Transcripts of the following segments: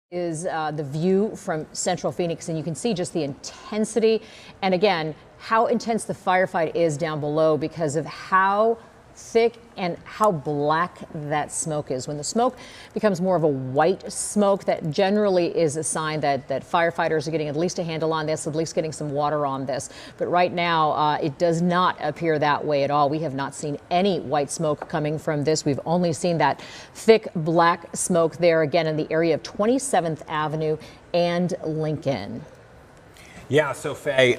Is the view from central Phoenix, and you can see just the intensity and again how intense the firefight is down below because of how thick and how black that smoke is. When the smoke becomes more of a white smoke, that generally is a sign that firefighters are getting at least a handle on this, at least getting some water on this. But right now, it does not appear that way at all. We have not seen any white smoke coming from this. We've only seen that thick black smoke there again in the area of 27th Avenue and Lincoln. Yeah, so Faye,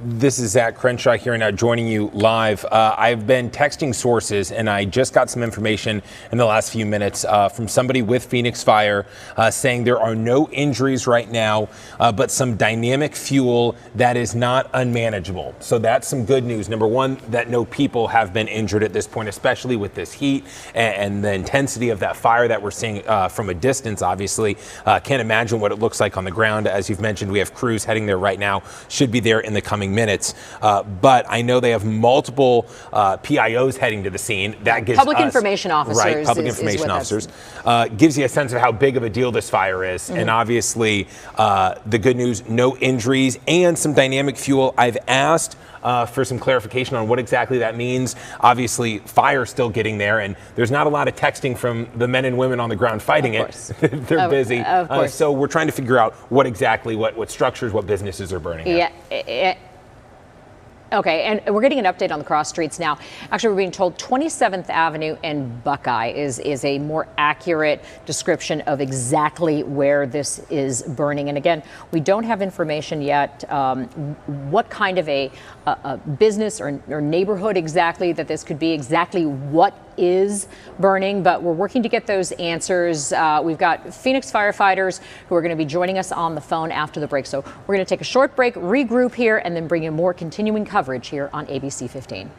this is Zach Crenshaw here now joining you live. I've been texting sources and I just got some information in the last few minutes from somebody with Phoenix Fire saying there are no injuries right now, but some dynamic fuel that is not unmanageable. So that's some good news. Number one, that no people have been injured at this point, especially with this heat and the intensity of that fire that we're seeing from a distance, obviously. Can't imagine what it looks like on the ground. As you've mentioned, we have crews heading there right now, should be there in the coming minutes. But I know they have multiple PIOs heading to the scene. That gives public information officers. Right, public information officers. Gives you a sense of how big of a deal this fire is. And obviously, the good news, no injuries and some dynamic fuel. I've asked for some clarification on what exactly that means. Obviously, fire still getting there, and there's not a lot of texting from the men and women on the ground fighting it. They're busy. Of course. So we're trying to figure out what exactly, what structures, what businesses are burning. Yeah. Okay, and we're getting an update on the cross streets now. Actually, we're being told 27th Avenue and Buckeye is a more accurate description of exactly where this is burning. And again, we don't have information yet what kind of a business or neighborhood exactly that this could be, exactly what is burning, but we're working to get those answers. We've got Phoenix firefighters who are going to be joining us on the phone after the break. So we're going to take a short break, regroup here, and then bring you more continuing coverage here on ABC 15.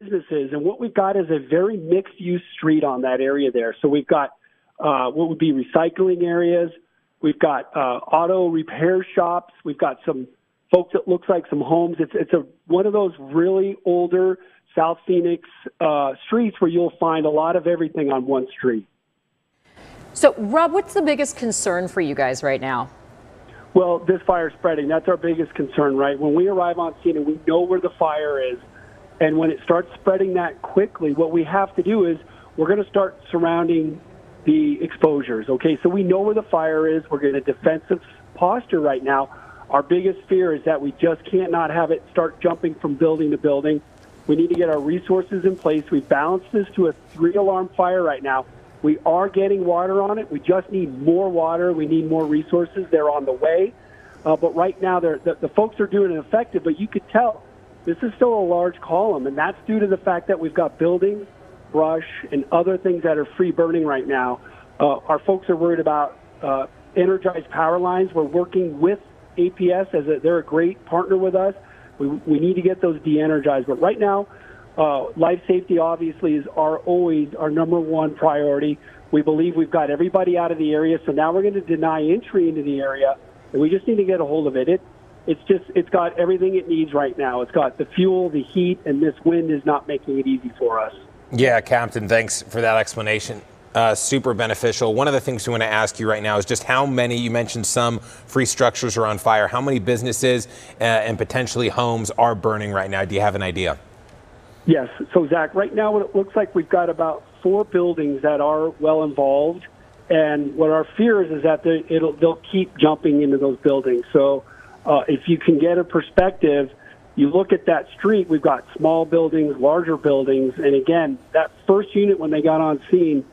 businesses, and what we've got is a very mixed-use street on that area there. So we've got what would be recycling areas. We've got auto repair shops. We've got some folks that looks like some homes. It's one of those really older South Phoenix streets where you'll find a lot of everything on one street. So, Rob, what's the biggest concern for you guys right now? Well, this fire spreading, that's our biggest concern, right? When we arrive on scene and we know where the fire is, and when it starts spreading that quickly, what we have to do is we're going to start surrounding the exposures, okay? So we know where the fire is. We're in a defensive posture right now. Our biggest fear is that we just can't not have it start jumping from building to building. We need to get our resources in place. We've balanced this to a 3-alarm fire right now. We are getting water on it. We just need more water. We need more resources. They're on the way. But right now, the folks are doing it effective, but you could tell this is still a large column, and that's due to the fact that we've got buildings, brush, and other things that are free burning right now. Our folks are worried about energized power lines. We're working with APS they're a great partner with us. We need to get those de-energized. But right now, life safety obviously is always our number one priority. We believe we've got everybody out of the area, so now we're going to deny entry into the area, and we just need to get a hold of it. It's got everything it needs right now. It's got the fuel, the heat, and this wind is not making it easy for us. Yeah, Captain, thanks for that explanation. Super beneficial. One of the things we want to ask you right now is just how many, you mentioned some free structures are on fire. How many businesses and potentially homes are burning right now? Do you have an idea? Yes. So, Zach, right now what it looks like we've got about 4 buildings that are well involved. And what our fear is that they'll keep jumping into those buildings. So if you can get a perspective, you look at that street, we've got small buildings, larger buildings. And again, that first unit, when they got on scene,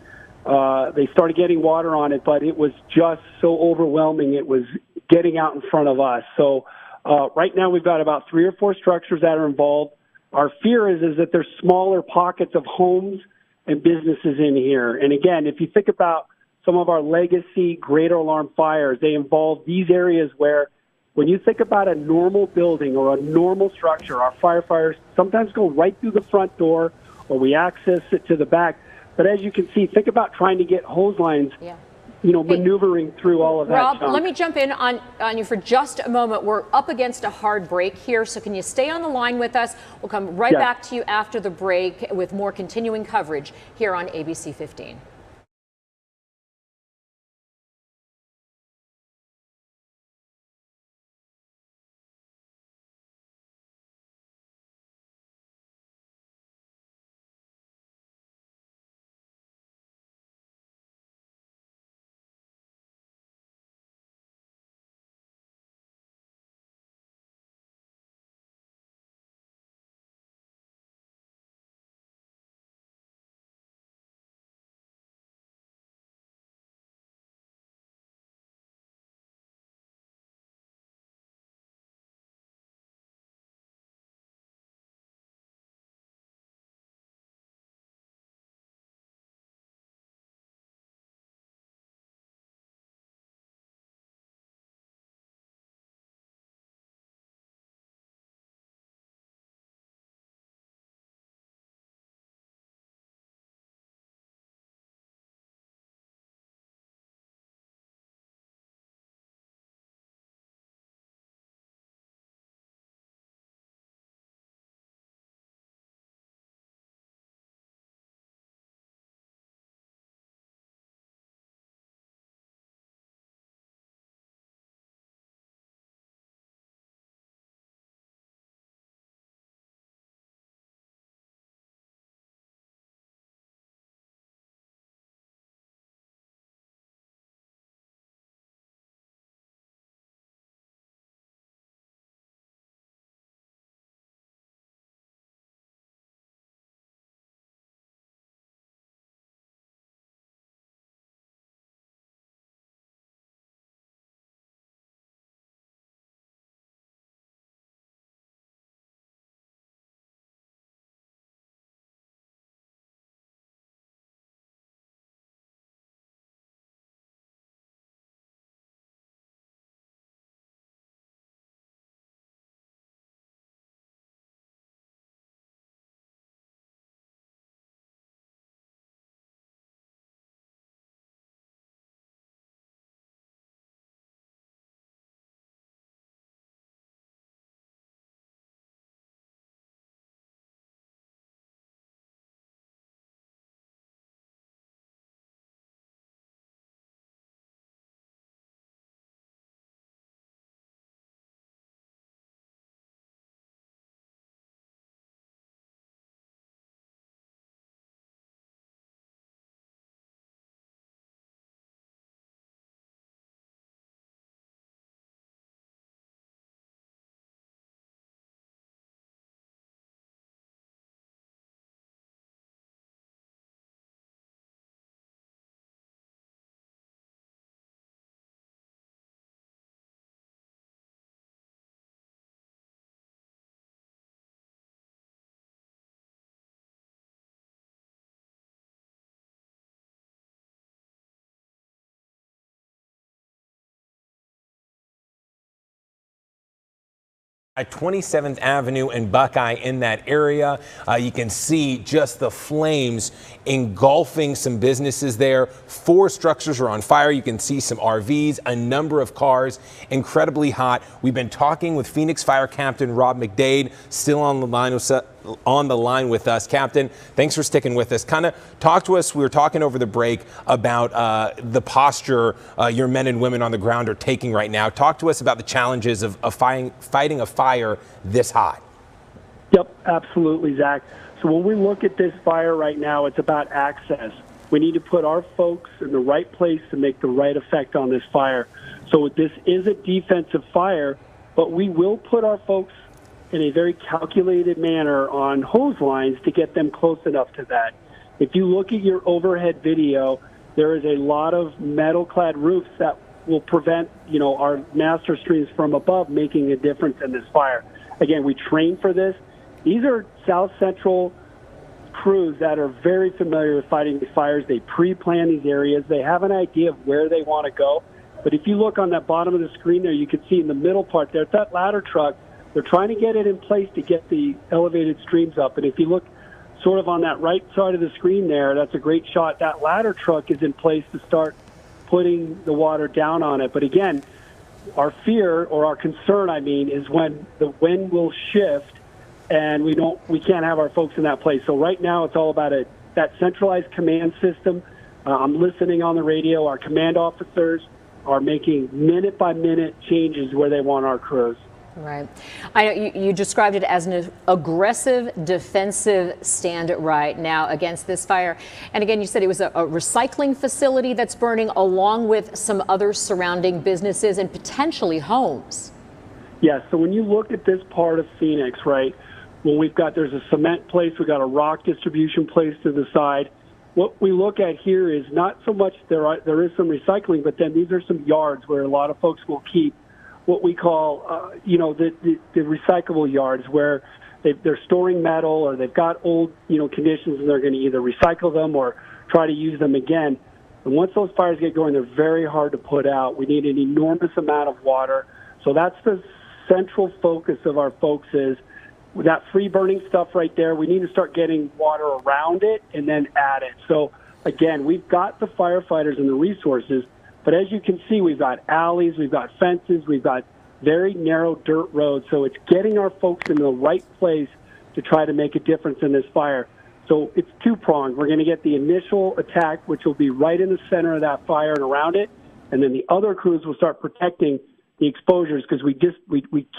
they started getting water on it, but it was just so overwhelming. It was getting out in front of us. So right now we've got about 3 or 4 structures that are involved. Our fear is that there's smaller pockets of homes and businesses in here. And again, if you think about some of our legacy greater alarm fires, they involve these areas where when you think about a normal building or a normal structure, our firefighters sometimes go right through the front door or we access it to the back. But as you can see, think about trying to get hose lines, maneuvering through all of that. Rob, let me jump in on you for just a moment. We're up against a hard break here, so can you stay on the line with us? We'll come right back to you after the break with more continuing coverage here on ABC 15. At 27th Avenue and Buckeye in that area, you can see just the flames engulfing some businesses there. 4 structures are on fire. You can see some RVs, a number of cars, incredibly hot. We've been talking with Phoenix Fire Captain Rob McDade, still on the line with us. Captain, thanks for sticking with us. Kind of talk to us. We were talking over the break about the posture your men and women on the ground are taking right now. Talk to us about the challenges of fighting a fire this hot. Yep, absolutely, Zach. So when we look at this fire right now, it's about access. We need to put our folks in the right place to make the right effect on this fire. So this is a defensive fire, but we will put our folks in a very calculated manner on hose lines to get them close enough to that. If you look at your overhead video, there is a lot of metal-clad roofs that will prevent, our master streams from above making a difference in this fire. Again, we train for this. These are South Central crews that are very familiar with fighting these fires. They pre-plan these areas. They have an idea of where they want to go. But if you look on that bottom of the screen there, you can see in the middle part there, that ladder truck, they're trying to get it in place to get the elevated streams up. And if you look sort of on that right side of the screen there, that's a great shot. That ladder truck is in place to start putting the water down on it. But again, our fear, or our concern, is when the wind will shift and we can't have our folks in that place. So right now it's all about that centralized command system. I'm listening on the radio. Our command officers are making minute-by-minute changes where they want our crews. Right. I know you described it as an aggressive defensive stand right now against this fire. And again, you said it was a recycling facility that's burning along with some other surrounding businesses and potentially homes. Yes. So when you look at this part of Phoenix, right, there's a cement place, we've got a rock distribution place to the side. What we look at here is not so much there is some recycling, but then these are some yards where a lot of folks will keep what we call, the recyclable yards, where they're storing metal or they've got old, conditions, and they're going to either recycle them or try to use them again. And once those fires get going, they're very hard to put out. We need an enormous amount of water. So that's the central focus of our folks is that free burning stuff right there. We need to start getting water around it and then add it. So again, we've got the firefighters and the resources. But as you can see, we've got alleys, we've got fences, we've got very narrow dirt roads. So it's getting our folks in the right place to try to make a difference in this fire. So it's two-pronged. We're going to get the initial attack, which will be right in the center of that fire and around it. And then the other crews will start protecting the exposures because we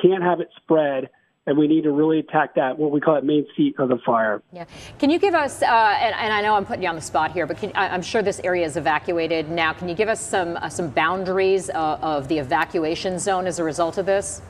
can't have it spread. And we need to really attack that, what we call it, main seat of the fire. Yeah. Can you give us, and I know I'm putting you on the spot here, but I'm sure this area is evacuated now. Can you give us some boundaries of the evacuation zone as a result of this?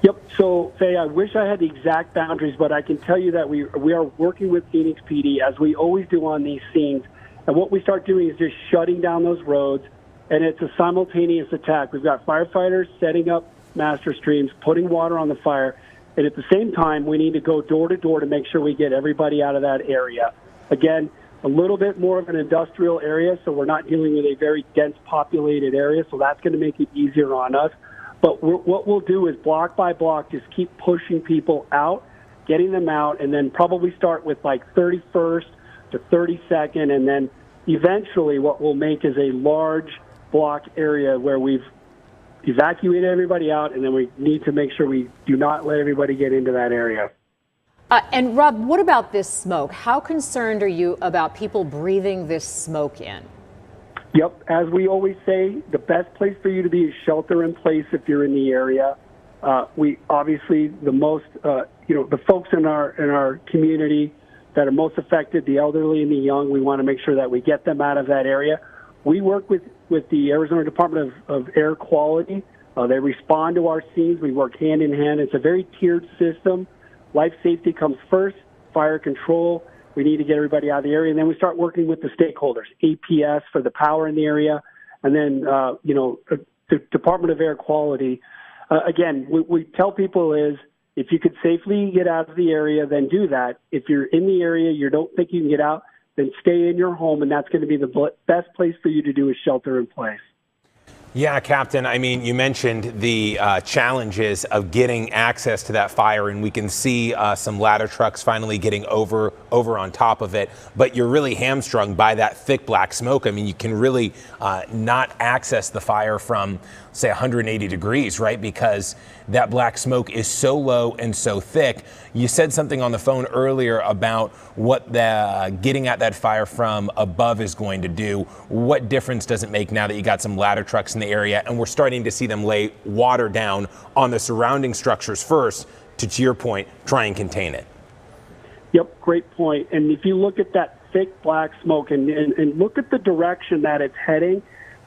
Yep. So, Faye, I wish I had the exact boundaries, but I can tell you that we are working with Phoenix PD, as we always do on these scenes. And what we start doing is just shutting down those roads, and it's a simultaneous attack. We've got firefighters setting up master streams, putting water on the fire. And at the same time, we need to go door to door to make sure we get everybody out of that area. Again, a little bit more of an industrial area, so we're not dealing with a very dense populated area, so that's going to make it easier on us. But what we'll do is block by block, just keep pushing people out, getting them out, and then probably start with like 31st to 32nd, and then eventually what we'll make is a large block area where we've evacuate everybody out, and then we need to make sure we do not let everybody get into that area. And Rob, what about this smoke? How concerned are you about people breathing this smoke in? Yep, as we always say, the best place for you to be is shelter in place if you're in the area. We obviously the folks in our community that are most affected, the elderly and the young, we want to make sure that we get them out of that area. We work with the Arizona Department of Air Quality. They respond to our scenes. We work hand in hand. It's a very tiered system. Life safety comes first, fire control. We need to get everybody out of the area. And then we start working with the stakeholders, APS for the power in the area, and then, the Department of Air Quality. Again, we tell people is if you could safely get out of the area, then do that. If you're in the area, you don't think you can get out, then stay in your home, and that's going to be the best place for you to do is shelter in place. Yeah, Captain, I mean, you mentioned the challenges of getting access to that fire, and we can see some ladder trucks finally getting over on top of it, but you're really hamstrung by that thick black smoke. I mean, you can really not access the fire from, say, 180 degrees, right? Because that black smoke is so low and so thick. You said something on the phone earlier about what the getting at that fire from above is going to do. What difference does it make now that you got some ladder trucks in the area and we're starting to see them lay water down on the surrounding structures first to your point, try and contain it? Yep, great point. And if you look at that thick black smoke and look at the direction that it's heading,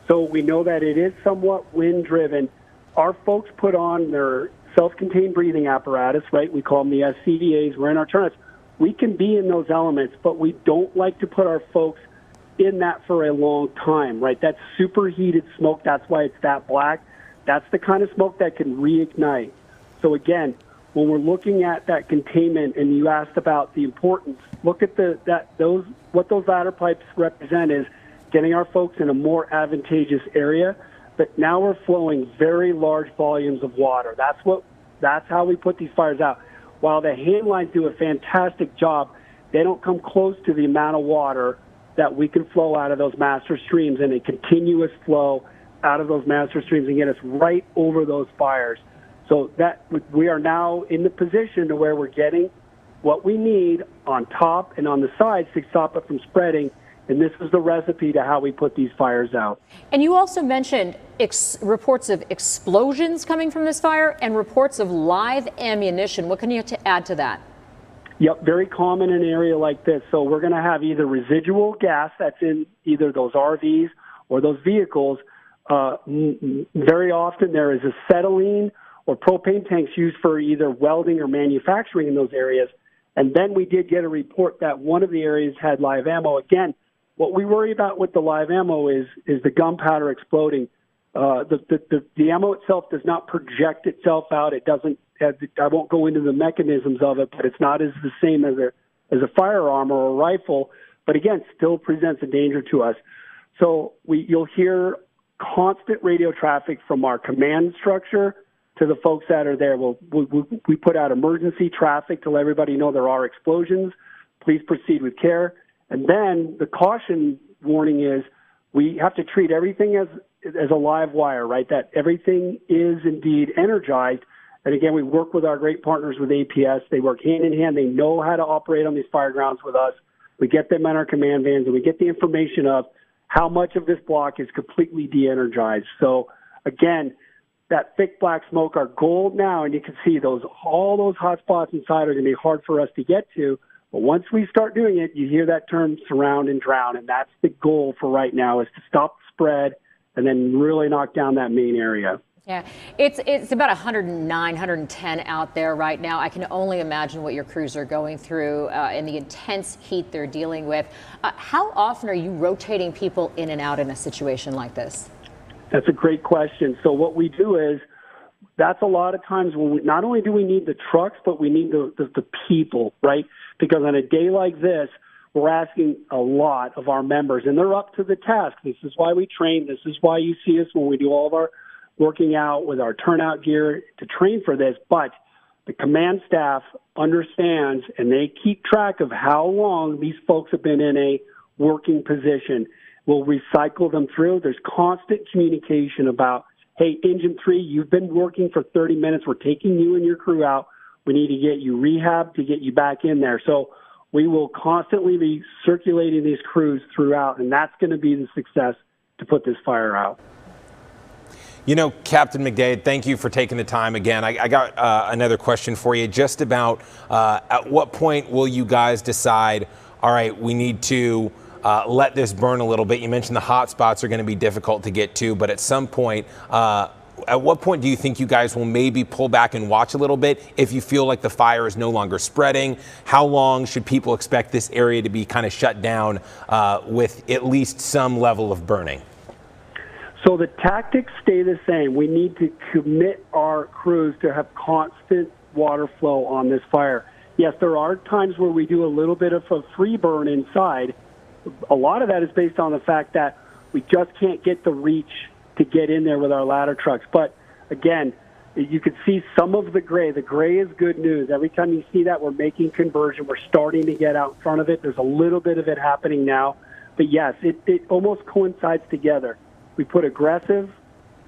so we know that it is somewhat wind-driven. Our folks put on their self-contained breathing apparatus, right? We call them the SCBAs. We're in our turnouts. We can be in those elements, but we don't like to put our folks in that for a long time, right? That's superheated smoke. That's why it's that black. That's the kind of smoke that can reignite. So again, when we're looking at that containment, and you asked about the importance, look at what those ladder pipes represent is getting our folks in a more advantageous area. But now we're flowing very large volumes of water. That's how we put these fires out. While the hand lines do a fantastic job, they don't come close to the amount of water that we can flow out of those master streams in a continuous flow out of those master streams and get us right over those fires. So that we are now in the position to where we're getting what we need on top and on the sides to stop it from spreading. And this is the recipe to how we put these fires out. And you also mentioned reports of explosions coming from this fire and reports of live ammunition. What can you add to that? Yep, very common in an area like this. So we're going to have either residual gas that's in either those RVs or those vehicles. Very often there is acetylene or propane tanks used for either welding or manufacturing in those areas. And then we did get a report that one of the areas had live ammo. Again, what we worry about with the live ammo is the gunpowder exploding. The ammo itself does not project itself out. It doesn't. I won't go into the mechanisms of it, but it's not as the same as a firearm or a rifle. But again, still presents a danger to us. So you'll hear constant radio traffic from our command structure to the folks that are there. We put out emergency traffic to let everybody know there are explosions. Please proceed with care. And then the caution warning is we have to treat everything as a live wire, right? That everything is indeed energized. And again, we work with our great partners with APS. They work hand in hand. They know how to operate on these fire grounds with us. We get them in our command vans, and we get the information of how much of this block is completely de-energized. So again, that thick black smoke, our goal now, and you can see all those hot spots inside are going to be hard for us to get to. But once we start doing it, you hear that term surround and drown, and that's the goal for right now, is to stop the spread and then really knock down that main area. Yeah, it's about 109, 110 out there right now. I can only imagine what your crews are going through and the intense heat they're dealing with. How often are you rotating people in and out in a situation like this? That's a great question. So what we do is, that's a lot of times when not only do we need the trucks, but we need the people, right? Because on a day like this, we're asking a lot of our members, and they're up to the task. This is why we train. This is why you see us when we do all of our working out with our turnout gear to train for this. But the command staff understands, and they keep track of how long these folks have been in a working position. We'll recycle them through. There's constant communication about, hey, Engine 3, you've been working for 30 minutes. We're taking you and your crew out. We need to get you rehab to get you back in there. So we will constantly be circulating these crews throughout, and that's going to be the success to put this fire out. You know, Captain McDade, thank you for taking the time again. I got another question for you, just about at what point will you guys decide, all right, we need to let this burn a little bit? You mentioned the hot spots are going to be difficult to get to, but at some point, at what point do you think you guys will maybe pull back and watch a little bit if you feel like the fire is no longer spreading? How long should people expect this area to be kind of shut down with at least some level of burning? So the tactics stay the same. We need to commit our crews to have constant water flow on this fire. Yes, there are times where we do a little bit of a free burn inside. A lot of that is based on the fact that we just can't get the reach to to get in there with our ladder trucks. But again, you can see some of the gray. The gray is good news. Every time you see that, we're making conversion. We're starting to get out in front of it. There's a little bit of it happening now. But yes, it almost coincides together. We put aggressive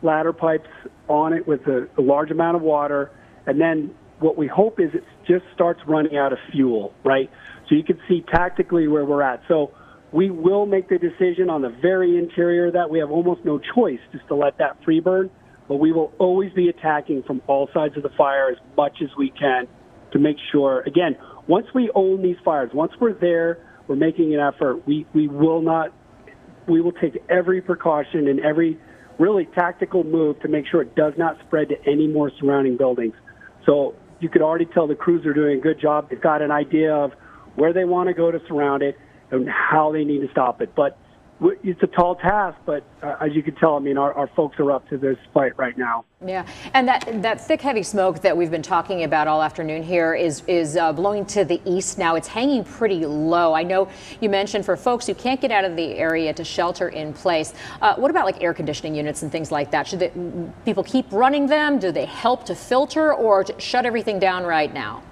ladder pipes on it with a large amount of water, and then what we hope is it just starts running out of fuel, right? So you can see tactically where we're at. So we will make the decision on the very interior that we have almost no choice just to let that free burn, but we will always be attacking from all sides of the fire as much as we can to make sure, again, once we own these fires, once we're there, we're making an effort, we will take every precaution and every really tactical move to make sure it does not spread to any more surrounding buildings. So you could already tell the crews are doing a good job. They've got an idea of where they want to go to surround it and how they need to stop it. But it's a tall task, but as you can tell, I mean, our folks are up to this fight right now. Yeah, and that thick, heavy smoke that we've been talking about all afternoon here is blowing to the east now. It's hanging pretty low. I know you mentioned for folks who can't get out of the area to shelter in place. What about like air conditioning units and things like that? Should people keep running them? Do they help to filter or to shut everything down right now?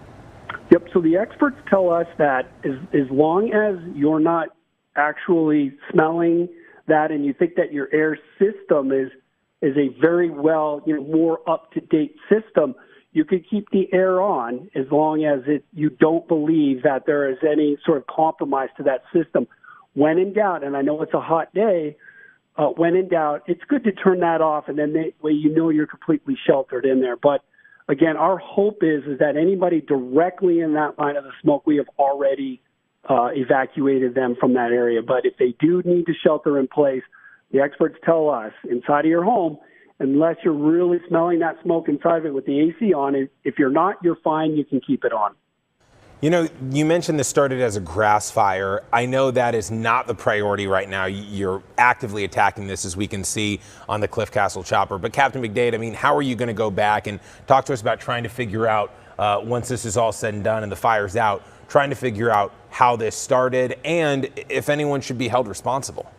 Yep, so the experts tell us that as long as you're not actually smelling that and you think that your air system is a very well, more up-to-date system, you can keep the air on as long as you don't believe that there is any sort of compromise to that system. When in doubt, and I know it's a hot day, when in doubt, it's good to turn that off, and then that way you're completely sheltered in there. But again, our hope is that anybody directly in that line of the smoke, we have already evacuated them from that area. But if they do need to shelter in place, the experts tell us inside of your home, unless you're really smelling that smoke inside of it with the AC on, if you're not, you're fine. You can keep it on. You know, you mentioned this started as a grass fire. I know that is not the priority right now. You're actively attacking this, as we can see on the Cliff Castle chopper. But Captain McDade, I mean, how are you going to go back and talk to us about trying to figure out, once this is all said and done and the fire's out, trying to figure out how this started and if anyone should be held responsible?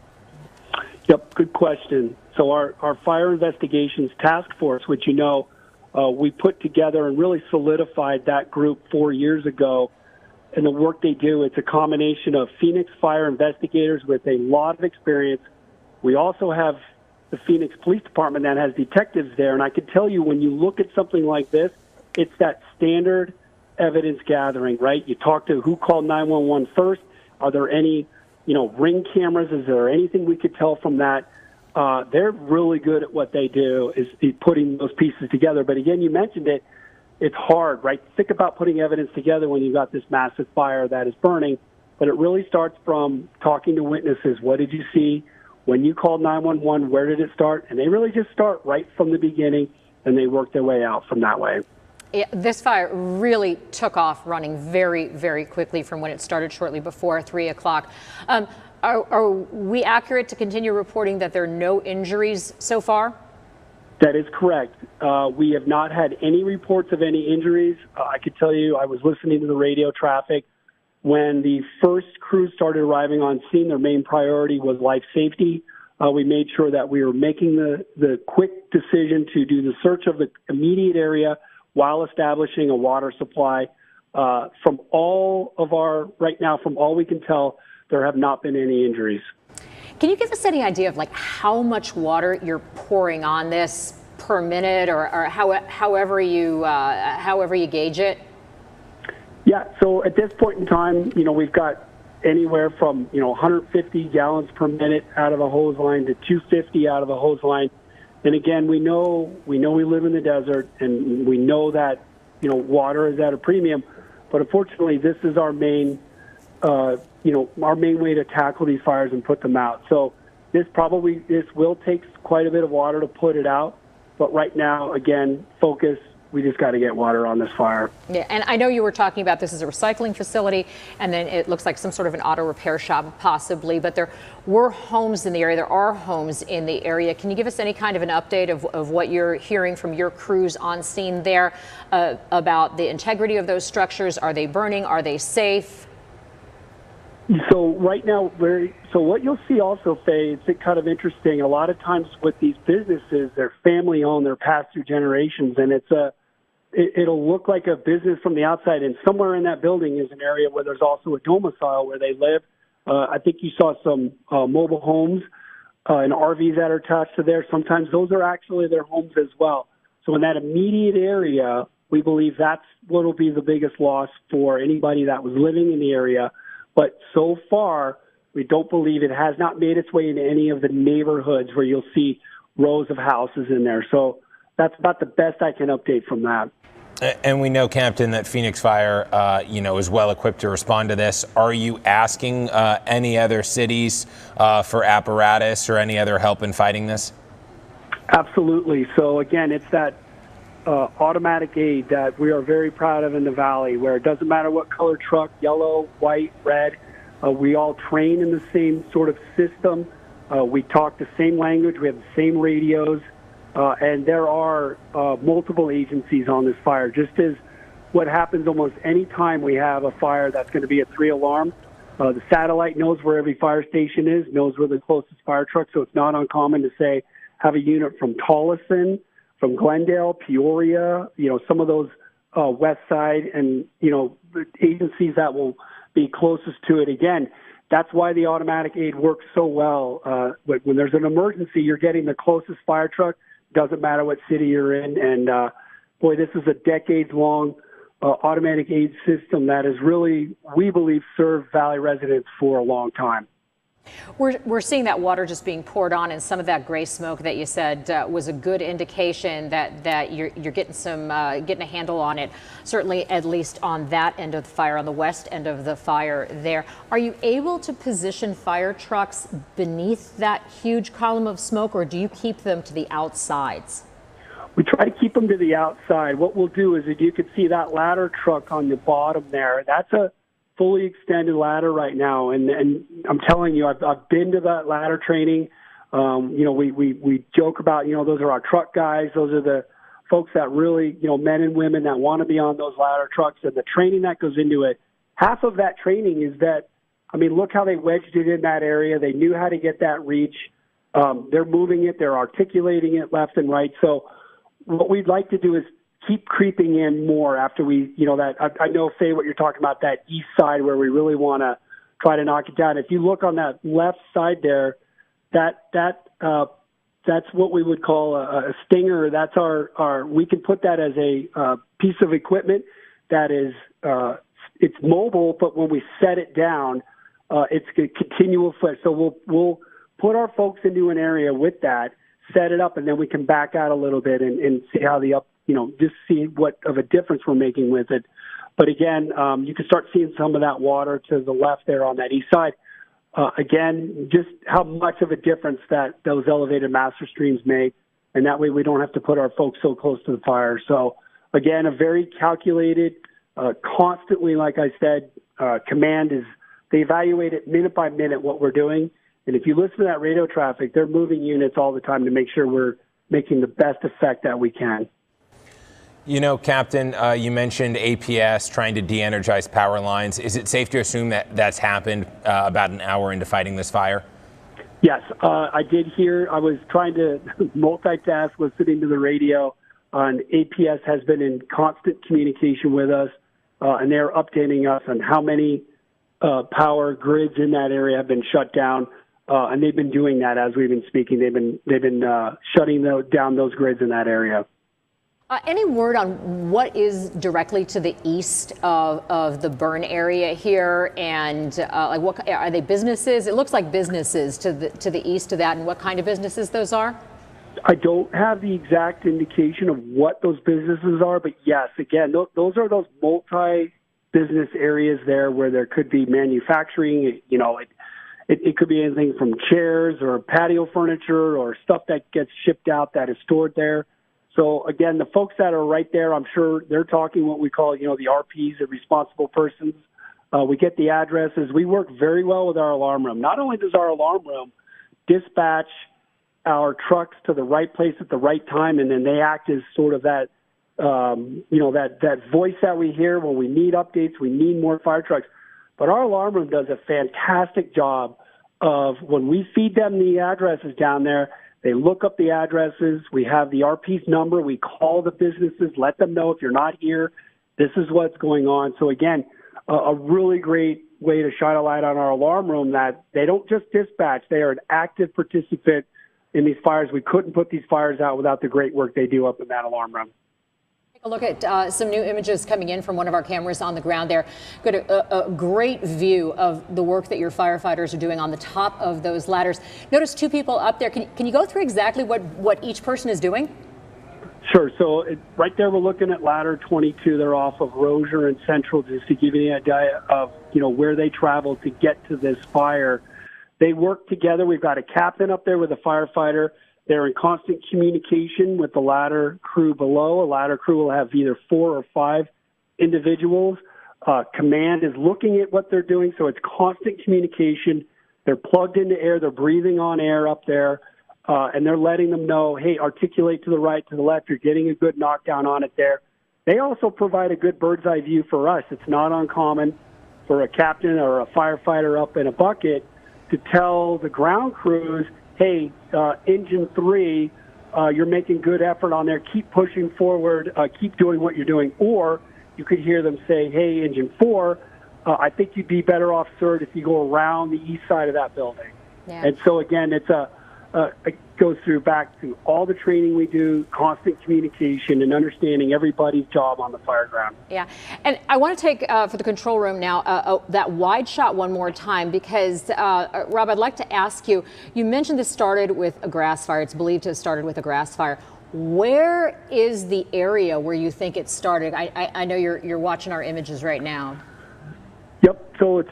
Yep, good question. So our fire investigations task force, which we put together and really solidified that group 4 years ago. And the work they do, it's a combination of Phoenix fire investigators with a lot of experience. We also have the Phoenix Police Department that has detectives there. And I can tell you, when you look at something like this, it's that standard evidence gathering, right? You talk to who called 911 first. Are there any, ring cameras? Is there anything we could tell from that? They're really good at what they do, is putting those pieces together. But again, you mentioned it. It's hard, right? Think about putting evidence together when you've got this massive fire that is burning. But it really starts from talking to witnesses. What did you see? When you called 911, where did it start? And they really just start right from the beginning, and they work their way out from that way. Yeah, this fire really took off running very, very quickly from when it started shortly before 3 o'clock. Are we accurate to continue reporting that there are no injuries so far? That is correct. We have not had any reports of any injuries. I could tell you, I was listening to the radio traffic. When the first crews started arriving on scene, their main priority was life safety. We made sure that we were making the quick decision to do the search of the immediate area while establishing a water supply. From all we can tell, there have not been any injuries. Can you give us any idea of how much water you're pouring on this per minute, or however you gauge it? Yeah. So at this point in time, we've got anywhere from 150 gallons per minute out of a hose line to 250 out of a hose line. And again, we know we live in the desert, and we know that water is at a premium. But unfortunately, this is our main way to tackle these fires and put them out. So this will take quite a bit of water to put it out. But right now, again, focus. We just got to get water on this fire. Yeah, and I know you were talking about this as a recycling facility, and then it looks like some sort of an auto repair shop possibly, but there were homes in the area. There are homes in the area. Can you give us any kind of an update of what you're hearing from your crews on scene there about the integrity of those structures? Are they burning? Are they safe? So right now, so what you'll see also, Faye, it's kind of interesting. A lot of times with these businesses, they're family-owned, they're passed through generations, and it'll look like a business from the outside, and somewhere in that building is an area where there's also a domicile where they live. I think you saw some mobile homes and RVs that are attached to there. Sometimes those are actually their homes as well. So in that immediate area, we believe that's what will be the biggest loss for anybody that was living in the area. But so far, we don't believe it has not made its way into any of the neighborhoods where you'll see rows of houses in there. So that's about the best I can update from that. And we know, Captain, that Phoenix Fire, is well equipped to respond to this. Are you asking any other cities for apparatus or any other help in fighting this? Absolutely. So again, it's that automatic aid that we are very proud of in the Valley, where it doesn't matter what color truck, yellow, white, red, we all train in the same sort of system. We talk the same language. We have the same radios. And there are multiple agencies on this fire, just as what happens almost any time we have a fire that's going to be a 3-alarm. The satellite knows where every fire station is, knows where the closest fire truck, so it's not uncommon to say have a unit from Tolleson, from Glendale, Peoria, some of those west side and, agencies that will be closest to it. Again, that's why the automatic aid works so well. When there's an emergency, you're getting the closest fire truck. Doesn't matter what city you're in. And, boy, this is a decades-long automatic aid system that has really, we believe, served Valley residents for a long time. We're seeing that water just being poured on, and some of that gray smoke that you said was a good indication that you're getting getting a handle on it. Certainly, at least on that end of the fire, on the west end of the fire there. Are you able to position fire trucks beneath that huge column of smoke, or do you keep them to the outsides? We try to keep them to the outside. What we'll do is, if you could see that ladder truck on the bottom there, that's a fully extended ladder right now, and I'm telling you, I've been to that ladder training. We joke about, those are our truck guys. Those are the folks that really, men and women that want to be on those ladder trucks, and the training that goes into it. Half of that training is that, look how they wedged it in that area. They knew how to get that reach. They're moving it. They're articulating it left and right. So what we'd like to do is keep creeping in more after we, I know, Faye, what you're talking about, that east side where we really want to try to knock it down. If you look on that left side there, that's what we would call a stinger. That's our we can put that as a piece of equipment that is, it's mobile, but when we set it down, it's a continual foot. So we'll put our folks into an area with that, set it up, and then we can back out a little bit and see how just see what of a difference we're making with it. But again, you can start seeing some of that water to the left there on that east side. Again, just how much of a difference that those elevated master streams make, and that way we don't have to put our folks so close to the fire. So again, a very calculated, constantly, like I said, command is they evaluate it minute by minute what we're doing. And if you listen to that radio traffic, they're moving units all the time to make sure we're making the best effect that we can. Captain, you mentioned APS trying to de-energize power lines. Is it safe to assume that that's happened about an hour into fighting this fire? Yes, I did hear. I was trying to multitask, listening to the radio, and APS has been in constant communication with us, and they're updating us on how many power grids in that area have been shut down, and they've been doing that as we've been speaking. They've been shutting down those grids in that area. Any word on what is directly to the east of the burn area here, and what are they businesses? It looks like businesses to the east of that, and what kind of businesses those are? I don't have the exact indication of what those businesses are, but yes, again, those are those multi-business areas there where there could be manufacturing. It could be anything from chairs or patio furniture or stuff that gets shipped out that is stored there. So, again, the folks that are right there, I'm sure they're talking what we call, the RPs, the responsible persons. We get the addresses. We work very well with our alarm room. Not only does our alarm room dispatch our trucks to the right place at the right time, and then they act as sort of that, that voice that we hear when we need updates, we need more fire trucks. But our alarm room does a fantastic job of when we feed them the addresses down there, they look up the addresses. We have the RP's number. We call the businesses, let them know if you're not here, this is what's going on. So again, a really great way to shine a light on our alarm room that they don't just dispatch. They are an active participant in these fires. We couldn't put these fires out without the great work they do up in that alarm room. Take a look at some new images coming in from one of our cameras on the ground there. Got a great view of the work that your firefighters are doing on the top of those ladders. Notice two people up there. Can you go through exactly what each person is doing? Sure. So right there, we're looking at ladder 22. They're off of Rozier and Central, just to give you the idea of, where they traveled to get to this fire. They work together. We've got a captain up there with a firefighter. They're in constant communication with the ladder crew below. A ladder crew will have either 4 or 5 individuals. Command is looking at what they're doing, so it's constant communication. They're plugged into air. They're breathing on air up there. And they're letting them know, hey, articulate to the right, to the left. You're getting a good knockdown on it there. They also provide a good bird's eye view for us. It's not uncommon for a captain or a firefighter up in a bucket to tell the ground crews, hey, engine 3, you're making good effort on there. Keep pushing forward. Keep doing what you're doing. Or you could hear them say, hey, engine 4, I think you'd be better off, sir, if you go around the east side of that building. Yeah. And so, again, it goes through back to all the training we do, constant communication, and understanding everybody's job on the fire ground. Yeah, and I want to take for the control room now that wide shot one more time because, Rob, I'd like to ask you, you mentioned this started with a grass fire. It's believed to have started with a grass fire. Where is the area where you think it started? I know you're watching our images right now. Yep. So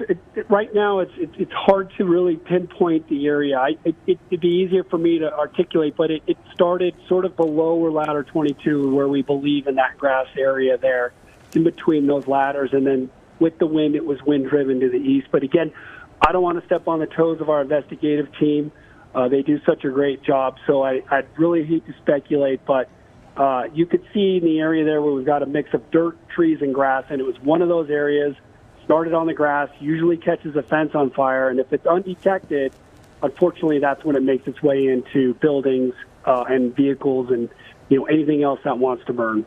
right now it's hard to really pinpoint the area. It'd be easier for me to articulate, but it started sort of below where ladder 22, where we believe in that grass area there, in between those ladders, and then with the wind, it was wind driven to the east. But again, I don't want to step on the toes of our investigative team. They do such a great job, so I'd really hate to speculate, but you could see in the area there where we've got a mix of dirt, trees, and grass, and it was one of those areas. Started on the grass, usually catches a fence on fire, and if it's undetected, unfortunately, that's when it makes its way into buildings and vehicles and anything else that wants to burn.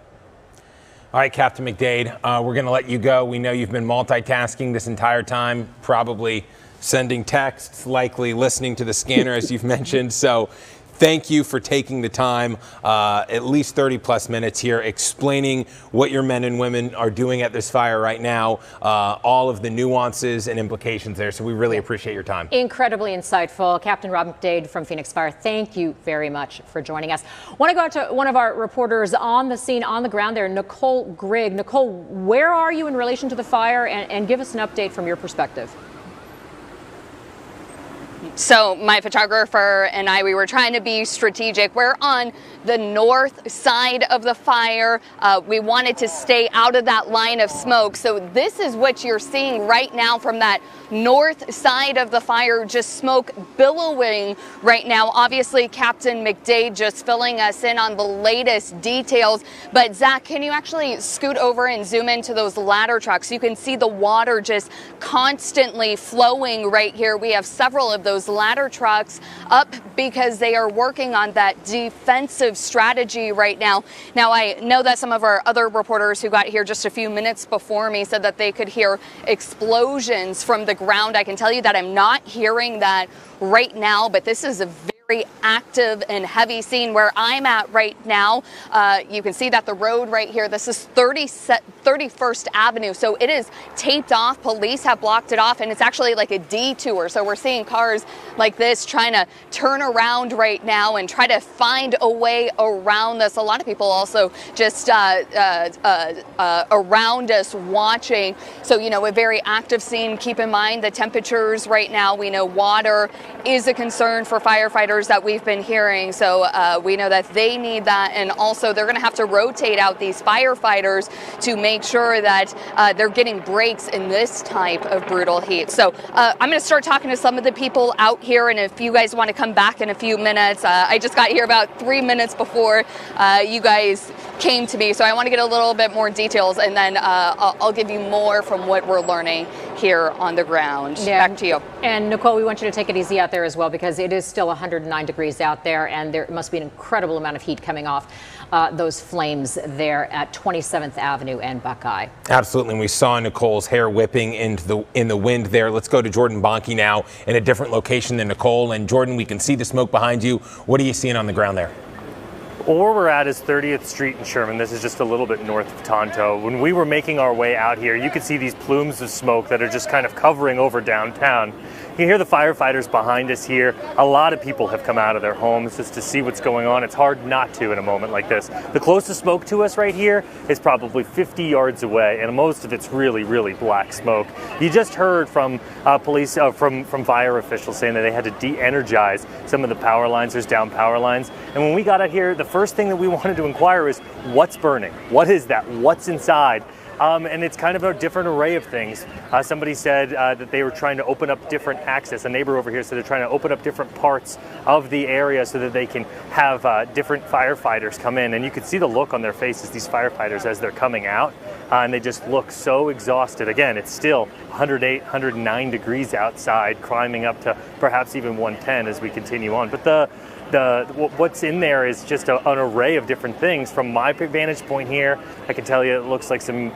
All right, Captain McDade, we're going to let you go. We know you've been multitasking this entire time, probably sending texts, likely listening to the scanner, as you've mentioned. So thank you for taking the time, at least 30 plus minutes here, explaining what your men and women are doing at this fire right now, all of the nuances and implications there. So we really appreciate your time. Incredibly insightful. Captain Rob McDade from Phoenix Fire, thank you very much for joining us. I want to go out to one of our reporters on the scene, on the ground there, Nicole Grigg. Nicole, where are you in relation to the fire? And give us an update from your perspective. So my photographer and I, we were trying to be strategic. We're on the north side of the fire. We wanted to stay out of that line of smoke. So this is what you're seeing right now from that north side of the fire, just smoke billowing right now. Obviously, Captain McDade just filling us in on the latest details. But Zach, can you actually scoot over and zoom into those ladder trucks? You can see the water just constantly flowing right here. We have several of those ladder trucks up because they are working on that defensive strategy right now. Now, I know that some of our other reporters who got here just a few minutes before me said that they could hear explosions from the ground. I can tell you that I'm not hearing that right now, but this is a very active and heavy scene where I'm at right now. You can see that the road right here, this is 31st Avenue, so it is taped off. Police have blocked it off, and it's actually like a detour. So we're seeing cars like this trying to turn around right now and try to find a way around this. A lot of people also just around us watching. So, a very active scene. Keep in mind the temperatures right now. We know water is a concern for firefighters that we've been hearing, so we know that they need that, and also they're going to have to rotate out these firefighters to make sure that they're getting breaks in this type of brutal heat. So I'm going to start talking to some of the people out here, and if you guys want to come back in a few minutes, I just got here about 3 minutes before you guys came to me, so I want to get a little bit more details, and then I'll give you more from what we're learning here on the ground. Yeah. Back to you. And Nicole, we want you to take it easy out there as well, because it is still 109 degrees out there, and there must be an incredible amount of heat coming off those flames there at 27th Avenue and Buckeye. Absolutely. And we saw Nicole's hair whipping in the wind there. Let's go to Jordan Bonke now in a different location than Nicole. And Jordan, we can see the smoke behind you. What are you seeing on the ground there? Well, where we're at is 30th Street in Sherman. This is just a little bit north of Tonto. When we were making our way out here, you could see these plumes of smoke that are just kind of covering over downtown. You can hear the firefighters behind us here. A lot of people have come out of their homes just to see what's going on. It's hard not to in a moment like this. The closest smoke to us right here is probably 50 yards away, and most of it's really, really black smoke. You just heard from police, from fire officials saying that they had to de-energize some of the power lines. There's down power lines. And when we got out here, the first thing that we wanted to inquire is, what's burning? What is that? What's inside? And it's kind of a different array of things. Somebody said that they were trying to open up different access. A neighbor over here said they're trying to open up different parts of the area so that they can have different firefighters come in. And you could see the look on their faces, these firefighters, as they're coming out. And they just look so exhausted. Again, it's still 108, 109 degrees outside, climbing up to perhaps even 110 as we continue on. But what's in there is just an array of different things. From my vantage point here, I can tell you it looks like some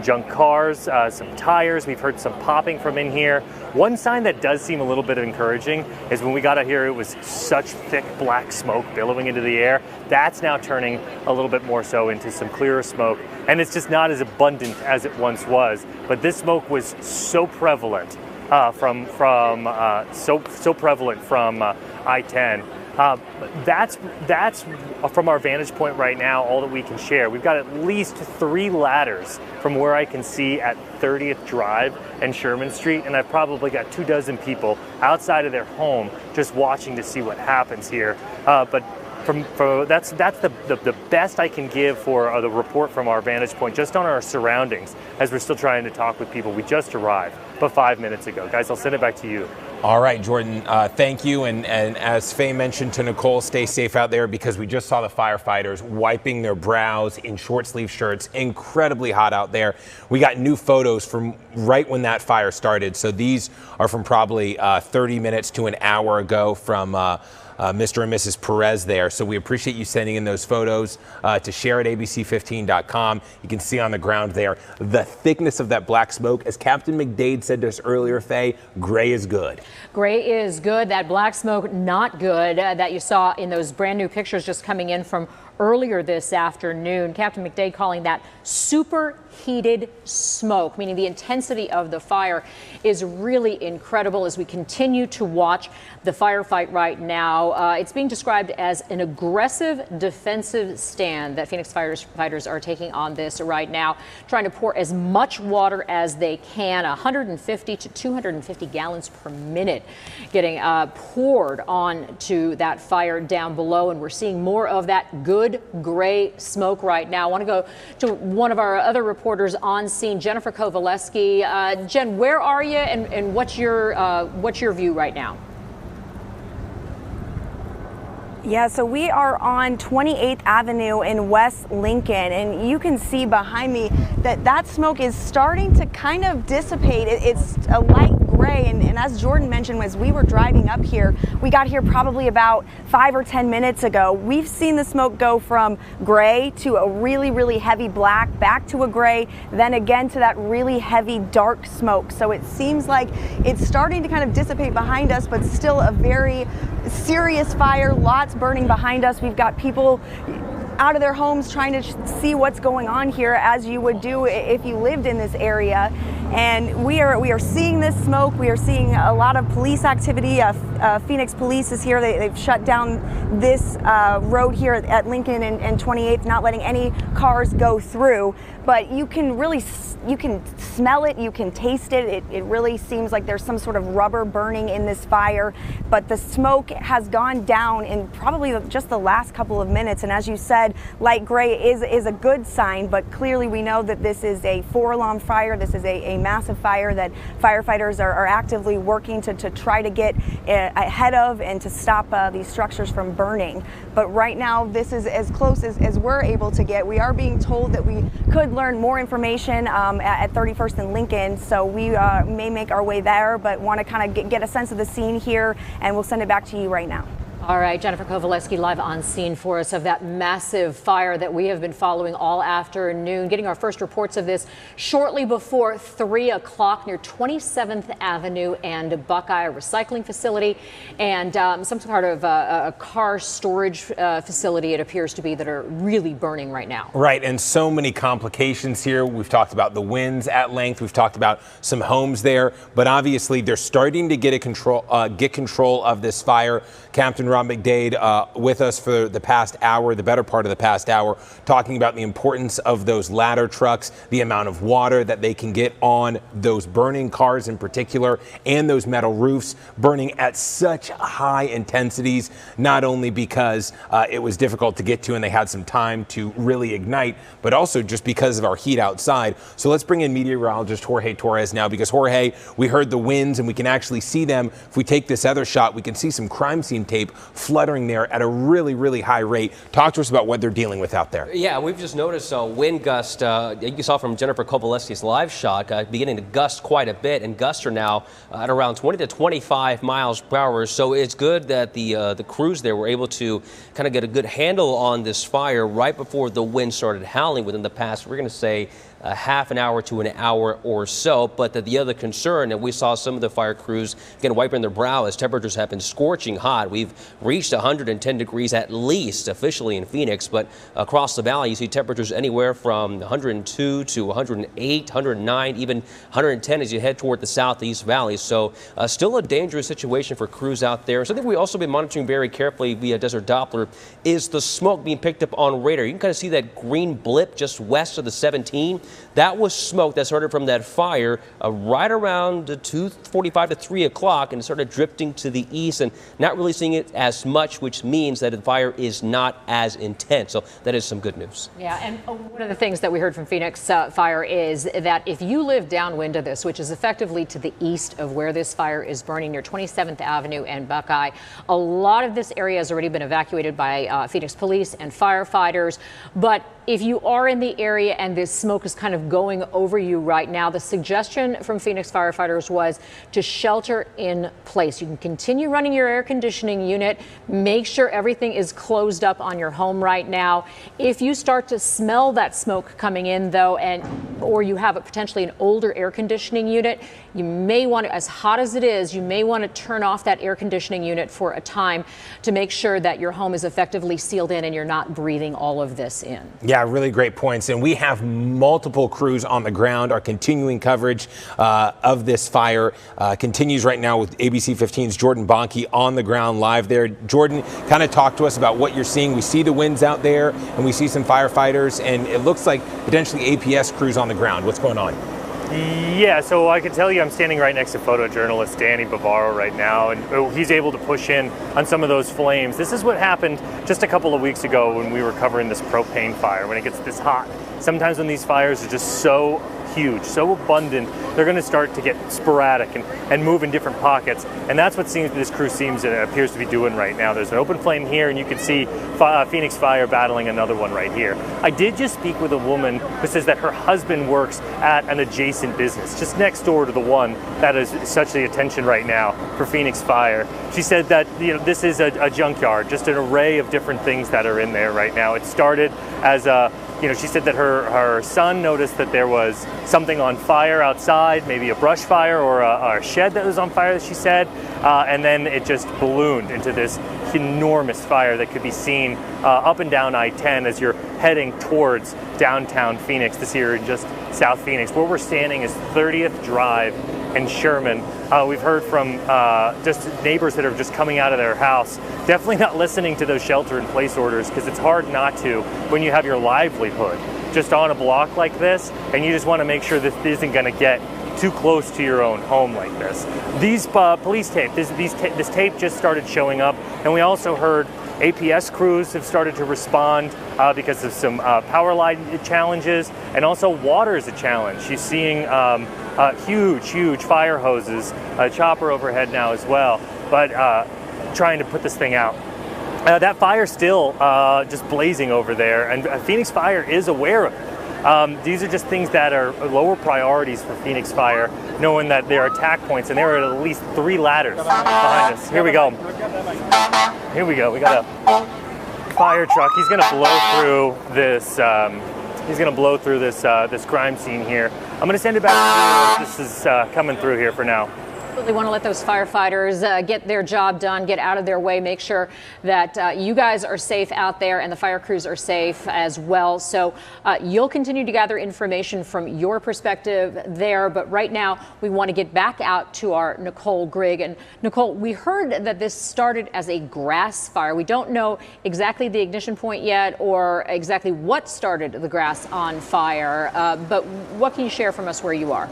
junk cars, some tires. We've heard some popping from in here. One sign that does seem a little bit encouraging is when we got out here, it was such thick black smoke billowing into the air. That's now turning a little bit more so into some clearer smoke, and it's just not as abundant as it once was. But this smoke was so prevalent so prevalent from I-10. That's from our vantage point right now, all that we can share. We've got at least 3 ladders from where I can see at 30th Drive and Sherman Street, and I've probably got 24 people outside of their home just watching to see what happens here. But that's the best I can give for the report from our vantage point, just on our surroundings, as we're still trying to talk with people. We just arrived but 5 minutes ago. Guys, I'll send it back to you. All right, Jordan, thank you. And as Faye mentioned to Nicole, stay safe out there, because we just saw the firefighters wiping their brows in short sleeve shirts. Incredibly hot out there. We got new photos from right when that fire started. So these are from probably 30 minutes to an hour ago from Mr. and Mrs. Perez there. So we appreciate you sending in those photos to share at ABC15.com. You can see on the ground there the thickness of that black smoke. As Captain McDade said to us earlier, Faye, gray is good. Gray is good. That black smoke, not good, that you saw in those brand new pictures just coming in from earlier this afternoon. Captain McDade calling that superheated smoke, meaning the intensity of the fire is really incredible as we continue to watch the firefight right now. It's being described as an aggressive defensive stand that Phoenix firefighters are taking on this right now, trying to pour as much water as they can, 150 to 250 gallons per minute getting poured onto that fire down below, and we're seeing more of that good gray smoke right now. I want to go to one of our other reporters on scene, Jennifer Kovaleski. Jen, where are you, and what's your view right now? Yeah, so we are on 28th Avenue in West Lincoln, and you can see behind me that smoke is starting to kind of dissipate. It's a light gray, and as Jordan mentioned, as we were driving up here, we got here probably about 5 or 10 minutes ago. We've seen the smoke go from gray to a really, really heavy black, back to a gray, then again to that really heavy dark smoke. So it seems like it's starting to kind of dissipate behind us, but still a very serious fire, lots burning behind us. We've got people out of their homes trying to see what's going on here, as you would do if you lived in this area. And we are seeing this smoke. We are seeing a lot of police activity. Phoenix Police is here. They've shut down this road here at Lincoln and 28th, not letting any cars go through. But you can smell it, you can taste it. It really seems like there's some sort of rubber burning in this fire. But the smoke has gone down in probably just the last couple of minutes. And as you said, light gray is a good sign, but clearly we know that this is a 4-alarm fire. This is a a massive fire that firefighters are actively working to try to get ahead of and to stop these structures from burning. But right now, this is as close as we're able to get. We are being told that we could learn more information at 31st and Lincoln, so we may make our way there, but want to kind of get a sense of the scene here, and we'll send it back to you right now. All right, Jennifer Kovaleski live on scene for us of that massive fire that we have been following all afternoon, getting our first reports of this shortly before 3 o'clock near 27th Avenue and Buckeye, recycling facility, and some sort of a car storage facility, it appears to be, that are really burning right now. Right, and so many complications here. We've talked about the winds at length. We've talked about some homes there, but obviously they're starting to get control of this fire. Captain Rob McDade with us for the past hour, the better part of the past hour, talking about the importance of those ladder trucks, the amount of water that they can get on those burning cars in particular, and those metal roofs burning at such high intensities, not only because it was difficult to get to and they had some time to really ignite, but also just because of our heat outside. So let's bring in meteorologist Jorge Torres now, because Jorge, we heard the winds and we can actually see them. If we take this other shot, we can see some crime scene tape fluttering there at a really, really high rate. Talk to us about what they're dealing with out there. Yeah, we've just noticed a wind gust, you saw from Jennifer Kovaleski's live shot, beginning to gust quite a bit, and gusts are now at around 20 to 25 miles per hour. So it's good that the crews there were able to kind of get a good handle on this fire right before the wind started howling within the past, we're going to say, a half an hour to an hour or so. But the other concern, and we saw some of the fire crews again wiping their brow as temperatures have been scorching hot. We've reached 110 degrees at least officially in Phoenix, but across the valley you see temperatures anywhere from 102 to 108, 109, even 110 as you head toward the southeast valley. So still a dangerous situation for crews out there. Something we also been monitoring very carefully via Desert Doppler is the smoke being picked up on radar. You can kind of see that green blip just west of the 17. That was smoke that started from that fire right around 2:45 to 3 o'clock, and it started drifting to the east and not really seeing it as much, which means that the fire is not as intense. So that is some good news. Yeah, and one of the things that we heard from Phoenix Fire is that if you live downwind of this, which is effectively to the east of where this fire is burning near 27th Avenue and Buckeye, a lot of this area has already been evacuated by Phoenix police and firefighters. But if you are in the area and this smoke is kind of going over you right now, the suggestion from Phoenix firefighters was to shelter in place. You can continue running your air conditioning unit. Make sure everything is closed up on your home right now. If you start to smell that smoke coming in, though, or you have potentially an older air conditioning unit, you may want to, as hot as it is, you may want to turn off that air conditioning unit for a time to make sure that your home is effectively sealed in and you're not breathing all of this in. Yeah, really great points. And we have multiple crews on the ground. Our continuing coverage of this fire continues right now with ABC15's Jordan Bonke on the ground live there. Jordan, kind of talk to us about what you're seeing. We see the winds out there and we see some firefighters, and it looks like potentially APS crews on the ground. What's going on? Yeah, so I can tell you I'm standing right next to photojournalist Danny Bavaro right now, and he's able to push in on some of those flames. This is what happened just a couple of weeks ago when we were covering this propane fire, when it gets this hot. Sometimes when these fires are just so huge, so abundant, they're going to start to get sporadic and move in different pockets. And that's what this crew appears to be doing right now. There's an open flame here, and you can see Phoenix Fire battling another one right here. I did just speak with a woman who says that her husband works at an adjacent business just next door to the one that is such the attention right now for Phoenix Fire. She said that this is a junkyard, just an array of different things that are in there right now. It started as she said that her son noticed that there was something on fire outside, maybe a brush fire or a shed that was on fire, she said, and then it just ballooned into this enormous fire that could be seen up and down I-10 as you're heading towards downtown Phoenix, this here in just South Phoenix. Where we're standing is 30th Drive and Sherman. We've heard from just neighbors that are just coming out of their house, definitely not listening to those shelter-in-place orders, because it's hard not to when you have your livelihood just on a block like this, and you just want to make sure this isn't going to get too close to your own home like this. These police tape, this tape just started showing up, and we also heard APS crews have started to respond because of some power line challenges, and also water is a challenge. She's seeing huge fire hoses, a chopper overhead now as well, but trying to put this thing out. That fire's still just blazing over there, and Phoenix Fire is aware of it. These are just things that are lower priorities for Phoenix Fire, knowing that there are attack points, and there are at least 3 ladders behind us. Here we go. Here we go. We got a fire truck. He's going to blow through this. He's going to blow through this this crime scene here. I'm going to send it back to you as this is coming through here for now. They want to let those firefighters get their job done, get out of their way, make sure that you guys are safe out there and the fire crews are safe as well. So you'll continue to gather information from your perspective there. But right now, we want to get back out to our Nicole Grigg. And Nicole, we heard that this started as a grass fire. We don't know exactly the ignition point yet or exactly what started the grass on fire. But what can you share from us where you are?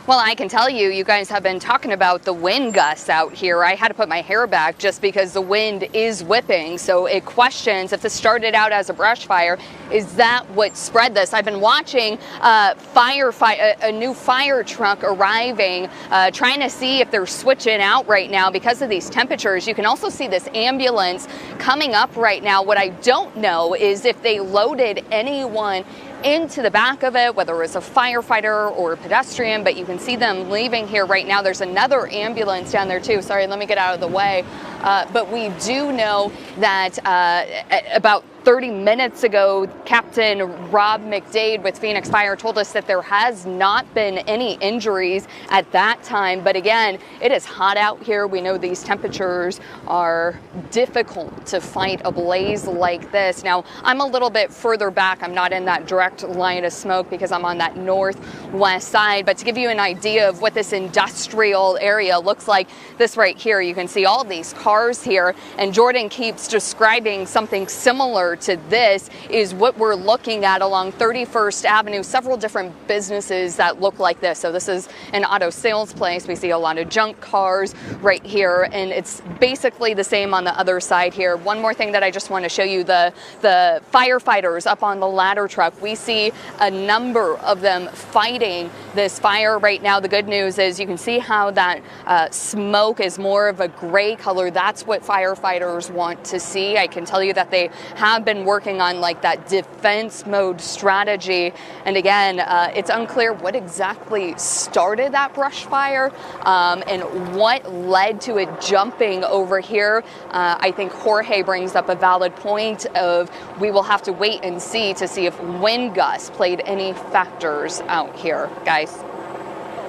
Well, I can tell you, you guys have been talking about the wind gusts out here. I had to put my hair back just because the wind is whipping. So it questions if this started out as a brush fire, is that what spread this? I've been watching a new fire truck arriving, trying to see if they're switching out right now because of these temperatures. You can also see this ambulance coming up right now. What I don't know is if they loaded anyone into the back of it, whether it was a firefighter or a pedestrian, but you can see them leaving here right now. There's another ambulance down there too. Sorry, let me get out of the way. But we do know that about 30 minutes ago, Captain Rob McDade with Phoenix Fire told us that there has not been any injuries at that time. But again, it is hot out here. We know these temperatures are difficult to fight a blaze like this. Now, I'm a little bit further back. I'm not in that direct line of smoke because I'm on that northwest side. But to give you an idea of what this industrial area looks like, this right here, you can see all these cars here. And Jordan keeps describing something similar to this is what we're looking at along 31st Avenue, several different businesses that look like this. So this is an auto sales place. We see a lot of junk cars right here, and it's basically the same on the other side here. One more thing that I just want to show you, the firefighters up on the ladder truck. We see a number of them fighting this fire right now. The good news is you can see how that smoke is more of a gray color. That's what firefighters want to see. I can tell you that they have been working on like that defense mode strategy. And again, it's unclear what exactly started that brush fire and what led to it jumping over here. I think Jorge brings up a valid point of we will have to wait and see to see if wind gusts played any factors out here, guys.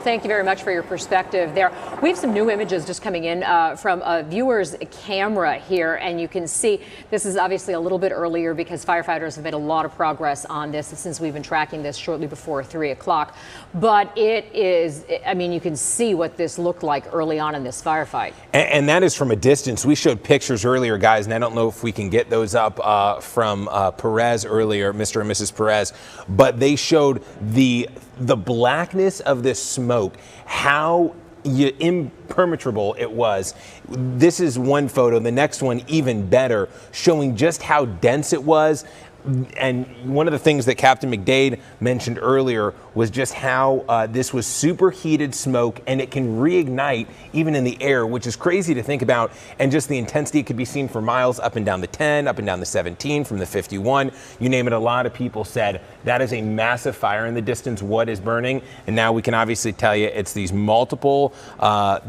Thank you very much for your perspective there. We have some new images just coming in from a viewer's camera here, and you can see this is obviously a little bit earlier because firefighters have made a lot of progress on this since we've been tracking this shortly before 3 o'clock. But it is, I mean, you can see what this looked like early on in this firefight. And that is from a distance. We showed pictures earlier, guys, and I don't know if we can get those up from Perez earlier, Mr. and Mrs. Perez, but they showed the blackness of this smoke, how impenetrable it was. This is one photo. The next one, even better, showing just how dense it was. And one of the things that Captain McDade mentioned earlier was just how this was superheated smoke and it can reignite even in the air, which is crazy to think about. And just the intensity could be seen for miles up and down the 10, up and down the 17, from the 51. You name it, a lot of people said that is a massive fire in the distance. What is burning? And now we can obviously tell you it's these multiple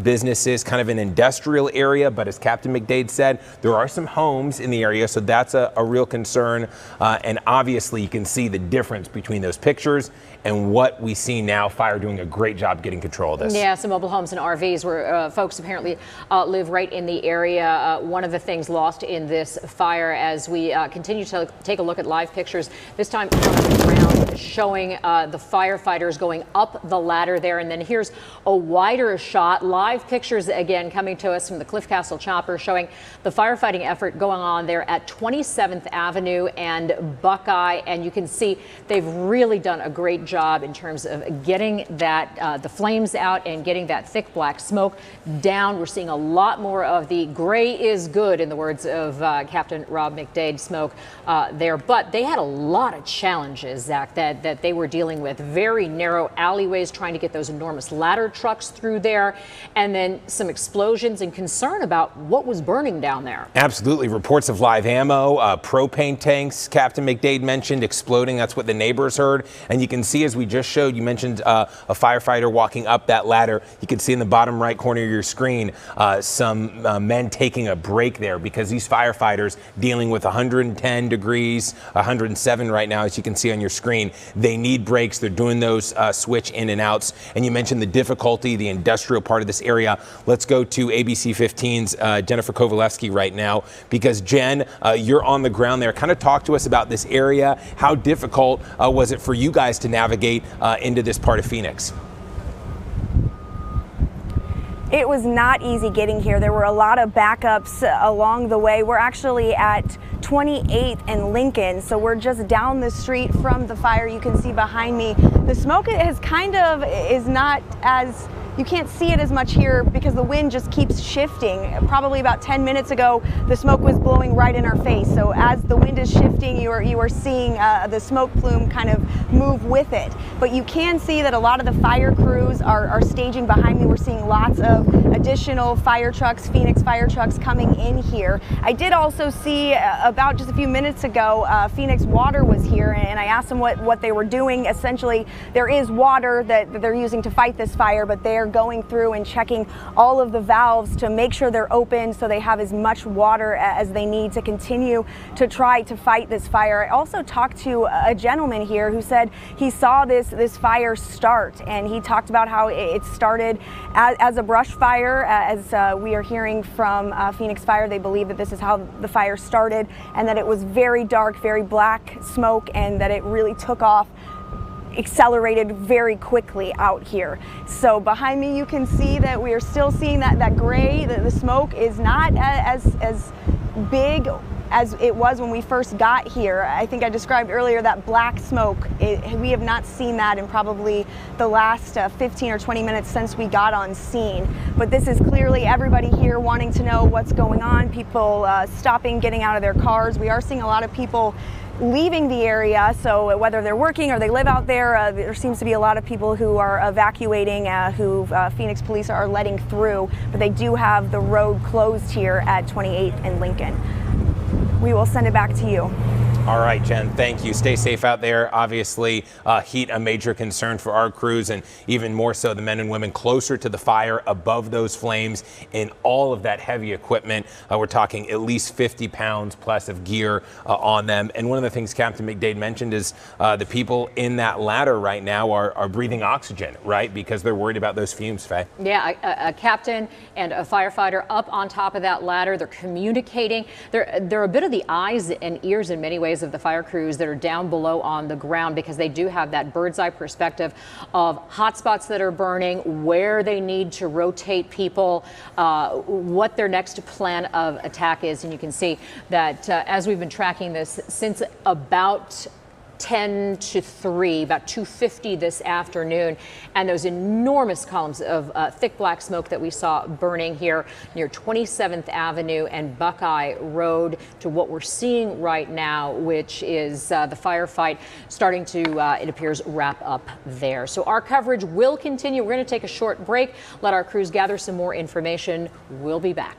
businesses, kind of an industrial area. But as Captain McDade said, there are some homes in the area, so that's a real concern. And obviously you can see the difference between those pictures and what we see now. Fire doing a great job getting control of this. Yeah, some mobile homes and RVs where folks apparently live right in the area. One of the things lost in this fire as we continue to take a look at live pictures, this time on the ground, showing the firefighters going up the ladder there. And then here's a wider shot, live pictures again coming to us from the Cliff Castle chopper, showing the firefighting effort going on there at 27th Avenue and Buckeye. And you can see they've really done a great job in terms of getting that the flames out and getting that thick black smoke down. We're seeing a lot more of the gray is good, in the words of Captain Rob McDade, smoke there. But they had a lot of challenges Zach, that they were dealing with. Very narrow alleyways, trying to get those enormous ladder trucks through there, and then some explosions and concern about what was burning down there. Absolutely. Reports of live ammo, propane tanks, Captain McDade mentioned, exploding. That's what the neighbors heard. And you can see, as we just showed, you mentioned a firefighter walking up that ladder. You can see in the bottom right corner of your screen some men taking a break there, because these firefighters dealing with 110 degrees, 107 right now, as you can see on your screen, they need breaks. They're doing those switch in and outs. And you mentioned the difficulty, the industrial part of this area. Let's go to ABC 15's Jennifer Kovalevsky right now, because Jen, you're on the ground there. Kind of talk to us about this area. How difficult was it for you guys to navigate into this part of Phoenix? It was not easy getting here. There were a lot of backups along the way. We're actually at 28th and Lincoln, so we're just down the street from the fire. You can see behind me, the smoke is not as, you can't see it as much here because the wind just keeps shifting. Probably about 10 minutes ago, the smoke was blowing right in our face. So as the wind is shifting, you are seeing the smoke plume kind of move with it. But you can see that a lot of the fire crews are staging behind me. We're seeing lots of additional fire trucks, Phoenix fire trucks coming in here. I did also see about just a few minutes ago, Phoenix Water was here, and I asked them what they were doing. Essentially, there is water that they're using to fight this fire, but they're going through and checking all of the valves to make sure they're open so they have as much water as they need to continue to try to fight this fire. I also talked to a gentleman here who said he saw this fire start, and he talked about how it started as a brush fire. As we are hearing from Phoenix Fire, they believe that this is how the fire started, and that it was very dark, very black smoke, and that it really took off, accelerated very quickly out here. So behind me you can see that we are still seeing that gray, the smoke is not as big as it was when we first got here. I think I described earlier that black smoke. We have not seen that in probably the last 15 or 20 minutes since we got on scene. But this is clearly everybody here wanting to know what's going on, people stopping, getting out of their cars. We are seeing a lot of people leaving the area, so whether they're working or they live out there, there seems to be a lot of people who are evacuating, who Phoenix police are letting through, but they do have the road closed here at 28th and Lincoln. We will send it back to you. All right, Jen, thank you. Stay safe out there. Obviously, heat a major concern for our crews, and even more so the men and women closer to the fire, above those flames, in all of that heavy equipment. We're talking at least 50 pounds plus of gear on them. And one of the things Captain McDade mentioned is the people in that ladder right now are breathing oxygen, right? Because they're worried about those fumes, Faye. Yeah, a captain and a firefighter up on top of that ladder. They're communicating. They're a bit of the eyes and ears in many ways of the fire crews that are down below on the ground, because they do have that bird's eye perspective of hot spots that are burning, where they need to rotate people, what their next plan of attack is. And you can see that as we've been tracking this since about 10 to 3, about 2:50 this afternoon, and those enormous columns of thick black smoke that we saw burning here near 27th Avenue and Buckeye Road, to what we're seeing right now, which is the firefight starting to, it appears, wrap up there. So our coverage will continue. We're going to take a short break, let our crews gather some more information. We'll be back.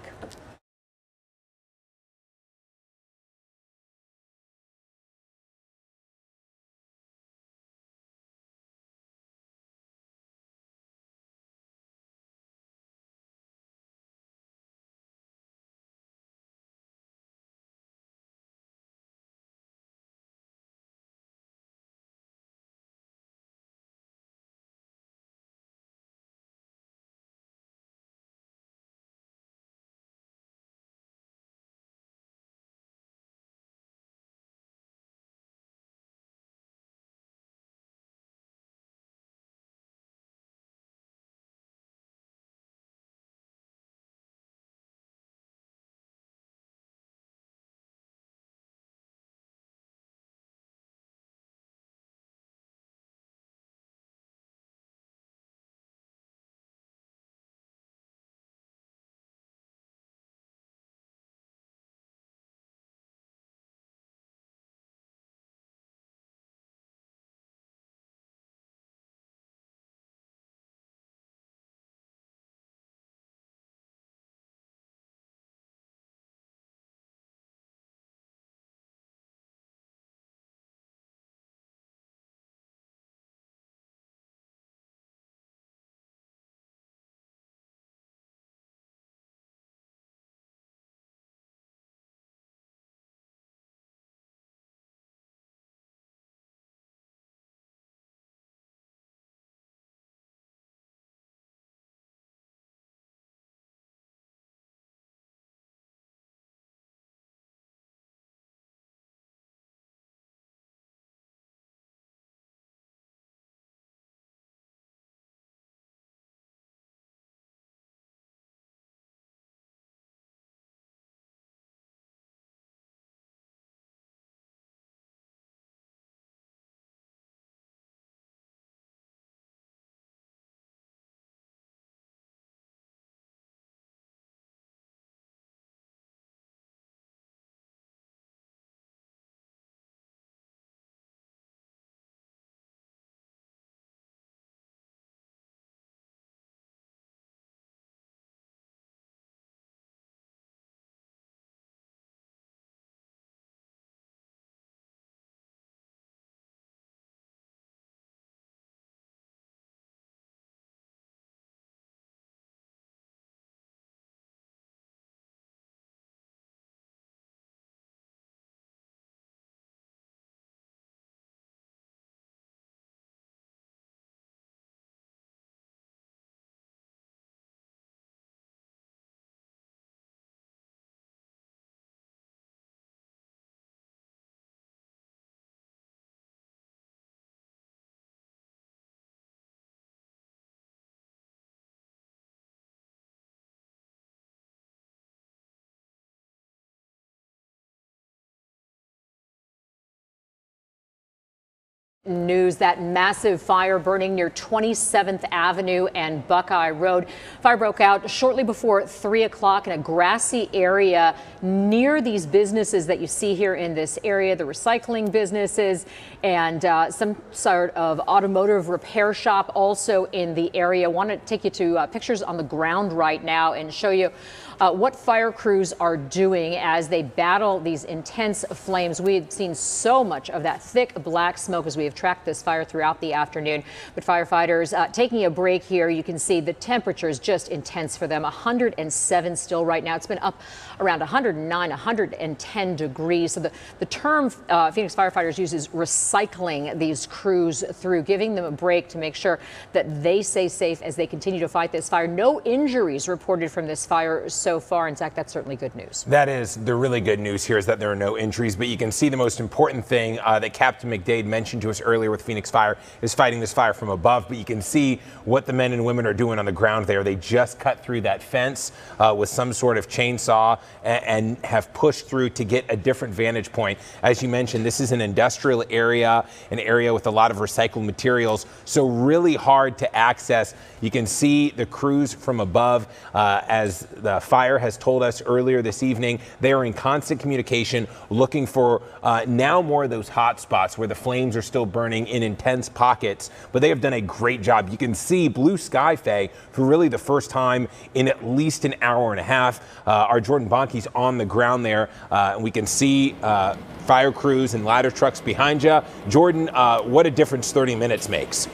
News, that massive fire burning near 27th Avenue and Buckeye Road. Fire broke out shortly before 3 o'clock in a grassy area near these businesses that you see here in this area, the recycling businesses and some sort of automotive repair shop also in the area. I want to take you to pictures on the ground right now and show you what fire crews are doing as they battle these intense flames. We had seen so much of that thick black smoke as we have tracked this fire throughout the afternoon. But firefighters taking a break here. You can see the temperature is just intense for them. 107 still right now. It's been up around 109, 110 degrees. So the term Phoenix firefighters use is recycling these crews through, giving them a break to make sure that they stay safe as they continue to fight this fire. No injuries reported from this fire so far. In fact, that's certainly good news. That is the really good news here, is that there are no injuries. But you can see the most important thing that Captain McDade mentioned to us earlier with Phoenix Fire is fighting this fire from above. But you can see what the men and women are doing on the ground there. They just cut through that fence with some sort of chainsaw and have pushed through to get a different vantage point. As you mentioned, this is an industrial area, an area with a lot of recycled materials, so really hard to access. You can see the crews from above. As the fire has told us earlier this evening, they are in constant communication looking for now more of those hot spots where the flames are still burning in intense pockets. But they have done a great job. You can see blue sky, Faye, for really the first time in at least an hour and a half. Our Jordan Bonke's on the ground there. And we can see fire crews and ladder trucks behind you. Jordan, what a difference 30 minutes makes.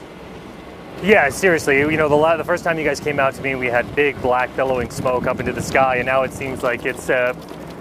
Yeah, seriously, you know, the first time you guys came out to me, we had big black billowing smoke up into the sky, and now it seems like it's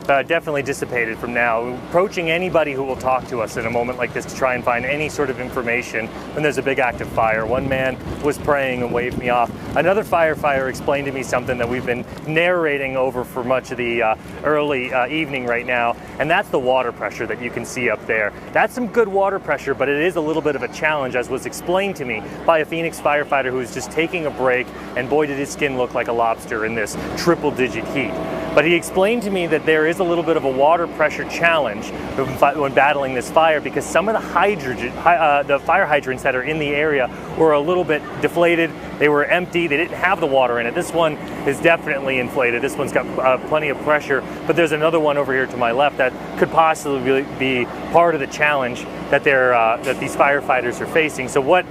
definitely dissipated from now. Approaching anybody who will talk to us in a moment like this to try and find any sort of information when there's a big active fire. One man was praying and waved me off. Another firefighter explained to me something that we've been narrating over for much of the early evening right now, and that's the water pressure that you can see up there. That's some good water pressure, but it is a little bit of a challenge, as was explained to me by a Phoenix firefighter who was just taking a break, and boy did his skin look like a lobster in this triple-digit heat. But he explained to me that there is a little bit of a water pressure challenge when battling this fire, because some of the the fire hydrants that are in the area were a little bit deflated. They were empty. They didn't have the water in it. This one is definitely inflated. This one's got plenty of pressure. But there's another one over here to my left that could possibly be part of the challenge that these firefighters are facing. So what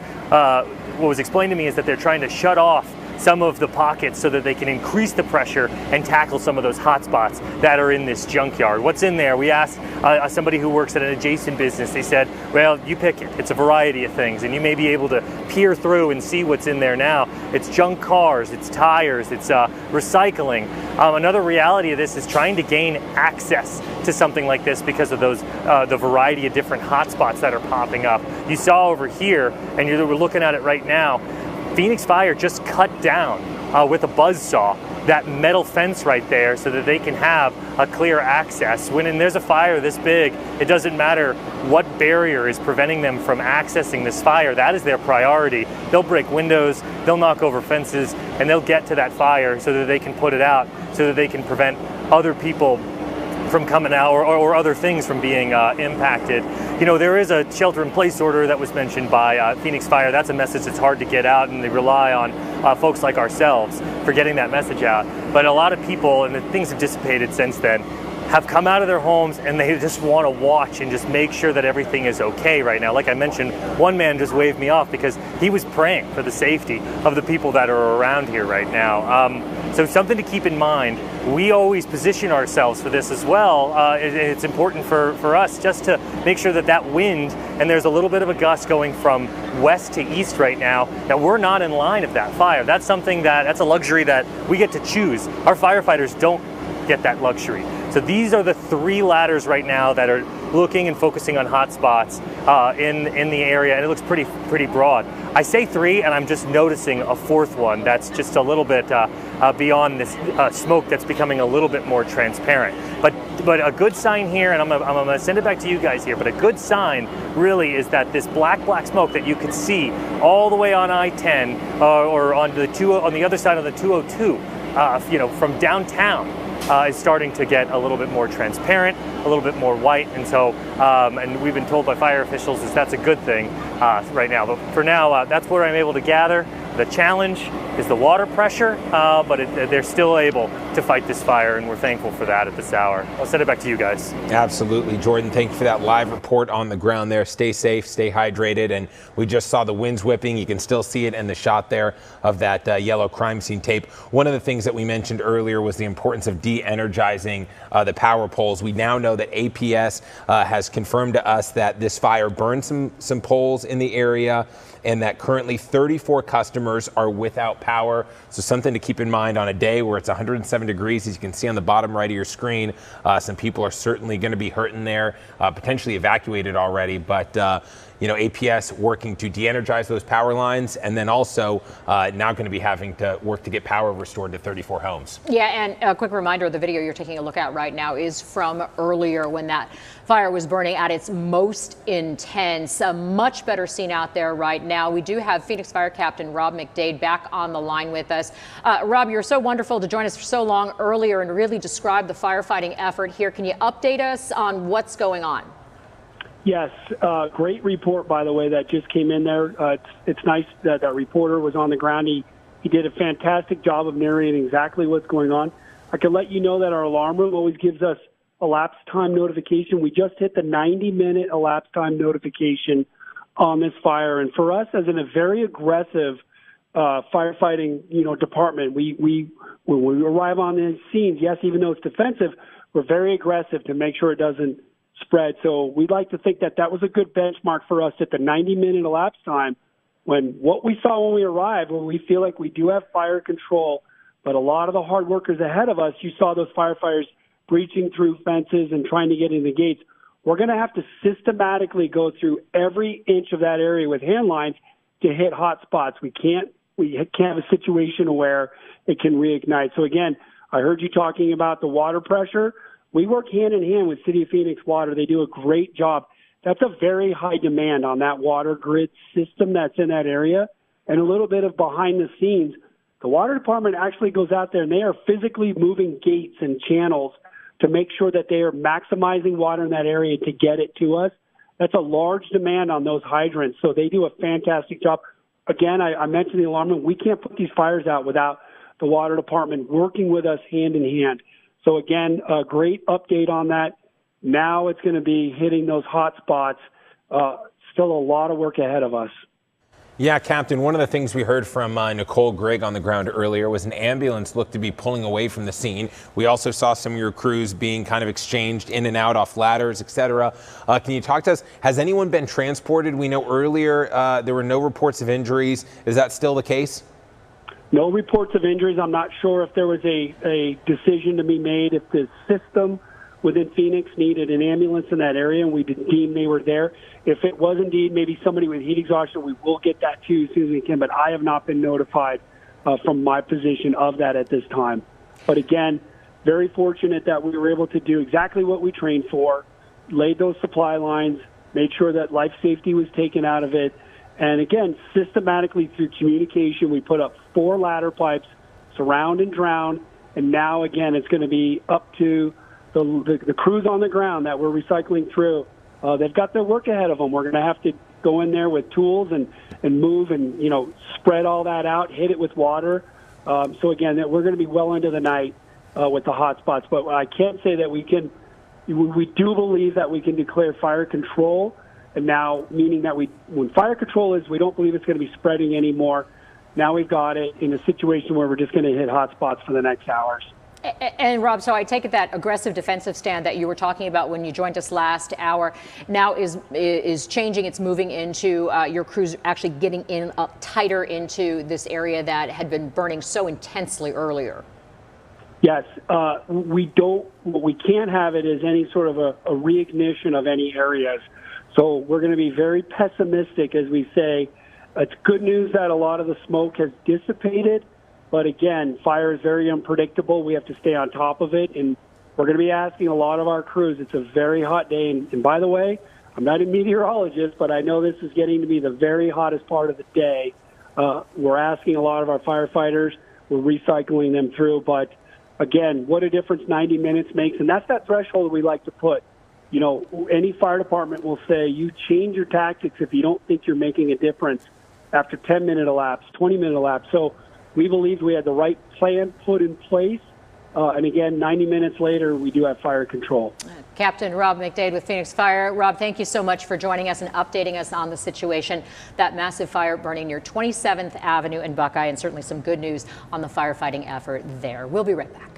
was explained to me is that they're trying to shut off some of the pockets so that they can increase the pressure and tackle some of those hot spots that are in this junkyard. What's in there? We asked somebody who works at an adjacent business. They said, well, you pick it. It's a variety of things, and you may be able to peer through and see what's in there now. It's junk cars, it's tires, it's recycling. Another reality of this is trying to gain access to something like this because of those the variety of different hot spots that are popping up. You saw over here, and we're looking at it right now, Phoenix Fire just cut down with a buzzsaw that metal fence right there so that they can have a clear access. When there's a fire this big, it doesn't matter what barrier is preventing them from accessing this fire. That is their priority. They'll break windows, they'll knock over fences, and they'll get to that fire so that they can put it out, so that they can prevent other people from coming out or other things from being impacted. You know, there is a shelter-in-place order that was mentioned by Phoenix Fire. That's a message that's hard to get out, and they rely on folks like ourselves for getting that message out. But a lot of people, and the things have dissipated since then, have come out of their homes and they just want to watch and just make sure that everything is okay right now. Like I mentioned, one man just waved me off because he was praying for the safety of the people that are around here right now. So something to keep in mind. We always position ourselves for this as well. It's important for us just to make sure that that wind, and there's a little bit of a gust going from west to east right now, that we're not in line of that fire. That's something that's a luxury that we get to choose. Our firefighters don't get that luxury. So these are the three ladders right now that are looking and focusing on hot spots in the area, and it looks pretty broad. I say three, and I'm just noticing a fourth one that's just a little bit beyond this smoke that's becoming a little bit more transparent. But a good sign here, and I'm gonna send it back to you guys here, but a good sign really is that this black smoke that you could see all the way on I-10 or on the other side of the 202, you know, from downtown, is starting to get a little bit more transparent, a little bit more white, and so and we've been told by fire officials that's a good thing right now. But for now, that's what I'm able to gather. The challenge is the water pressure, but they're still able to fight this fire, and we're thankful for that at this hour. I'll send it back to you guys. Absolutely, Jordan. Thank you for that live report on the ground there. Stay safe, stay hydrated, and we just saw the winds whipping. You can still see it in the shot there of that yellow crime scene tape. One of the things that we mentioned earlier was the importance of de-energizing the power poles. We now know that APS has confirmed to us that this fire burned some poles in the area, and that currently 34 customers are without power. So something to keep in mind on a day where it's 107 degrees, as you can see on the bottom right of your screen. Some people are certainly going to be hurting there, potentially evacuated already. But you know, APS working to de-energize those power lines, and then also now going to be having to work to get power restored to 34 homes. Yeah, and a quick reminder, the video you're taking a look at right now is from earlier when that fire was burning at its most intense. A much better scene out there right now. We do have Phoenix Fire Captain Rob McDade back on the line with us. Rob, you're so wonderful to join us for so long earlier and really describe the firefighting effort here. Can you update us on what's going on? Yes, great report, by the way, that just came in there. It's nice that that reporter was on the ground. He did a fantastic job of narrating exactly what's going on. I can let you know that our alarm room always gives us elapsed time notification. We just hit the 90-minute elapsed time notification on this fire. And for us, as in a very aggressive firefighting, department, when we arrive on these scenes, yes, even though it's defensive, we're very aggressive to make sure it doesn't spread. So we'd like to think that that was a good benchmark for us at the 90-minute elapsed time, when what we saw when we arrived, when we feel like we do have fire control, but a lot of the hard workers ahead of us, you saw those firefighters breaching through fences and trying to get in the gates. We're going to have to systematically go through every inch of that area with hand lines to hit hot spots. We can't have a situation where it can reignite. So again, I heard you talking about the water pressure. We work hand in hand with City of Phoenix Water. They do a great job. That's a very high demand on that water grid system that's in that area. And a little bit of behind the scenes, the water department actually goes out there and they are physically moving gates and channels to make sure that they are maximizing water in that area to get it to us. That's a large demand on those hydrants. So they do a fantastic job. Again, I mentioned the alarm room. We can't put these fires out without the water department working with us hand in hand. So again, a great update on that. Now it's going to be hitting those hot spots. Still a lot of work ahead of us. Yeah, Captain, one of the things we heard from Nicole Grigg on the ground earlier was an ambulance looked to be pulling away from the scene. We also saw some of your crews being kind of exchanged in and out off ladders, etc. Can you talk to us? Has anyone been transported? We know earlier there were no reports of injuries. Is that still the case? No reports of injuries. I'm not sure if there was a decision to be made if the system within Phoenix needed an ambulance in that area, and we deemed they were there. If it was indeed maybe somebody with heat exhaustion, we will get that to you as soon as we can, but I have not been notified from my position of that at this time. But again, very fortunate that we were able to do exactly what we trained for, laid those supply lines, made sure that life safety was taken out of it, and again, systematically through communication, we put up 4 ladder pipes, surround and drown, and now again, it's going to be up to the crews on the ground that we're recycling through. They've got their work ahead of them. We're going to have to go in there with tools and move and, spread all that out, hit it with water. So again, we're going to be well into the night with the hot spots. But I can say that we do believe that we can declare fire control. And now, meaning that when fire control is, we don't believe it's going to be spreading anymore. Now we've got it in a situation where we're just going to hit hot spots for the next hours. And Rob, so I take it that aggressive defensive stand that you were talking about when you joined us last hour now is changing. It's moving into your crews actually getting in tighter into this area that had been burning so intensely earlier. Yes, what we can't have it is any sort of a reignition of any areas. So we're going to be very pessimistic as we say. It's good news that a lot of the smoke has dissipated. But again, fire is very unpredictable. We have to stay on top of it. And we're going to be asking a lot of our crews. It's a very hot day. And by the way, I'm not a meteorologist, but I know this is getting to be the very hottest part of the day. We're asking a lot of our firefighters. We're recycling them through. But again, what a difference 90 minutes makes. And that's that threshold we like to put. You know, any fire department will say you change your tactics if you don't think you're making a difference after 10-minute elapse, 20-minute elapse. So we believed we had the right plan put in place. And again, 90 minutes later, we do have fire control. Captain Rob McDade with Phoenix Fire. Rob, thank you so much for joining us and updating us on the situation. That massive fire burning near 27th Avenue and Buckeye, and certainly some good news on the firefighting effort there. We'll be right back.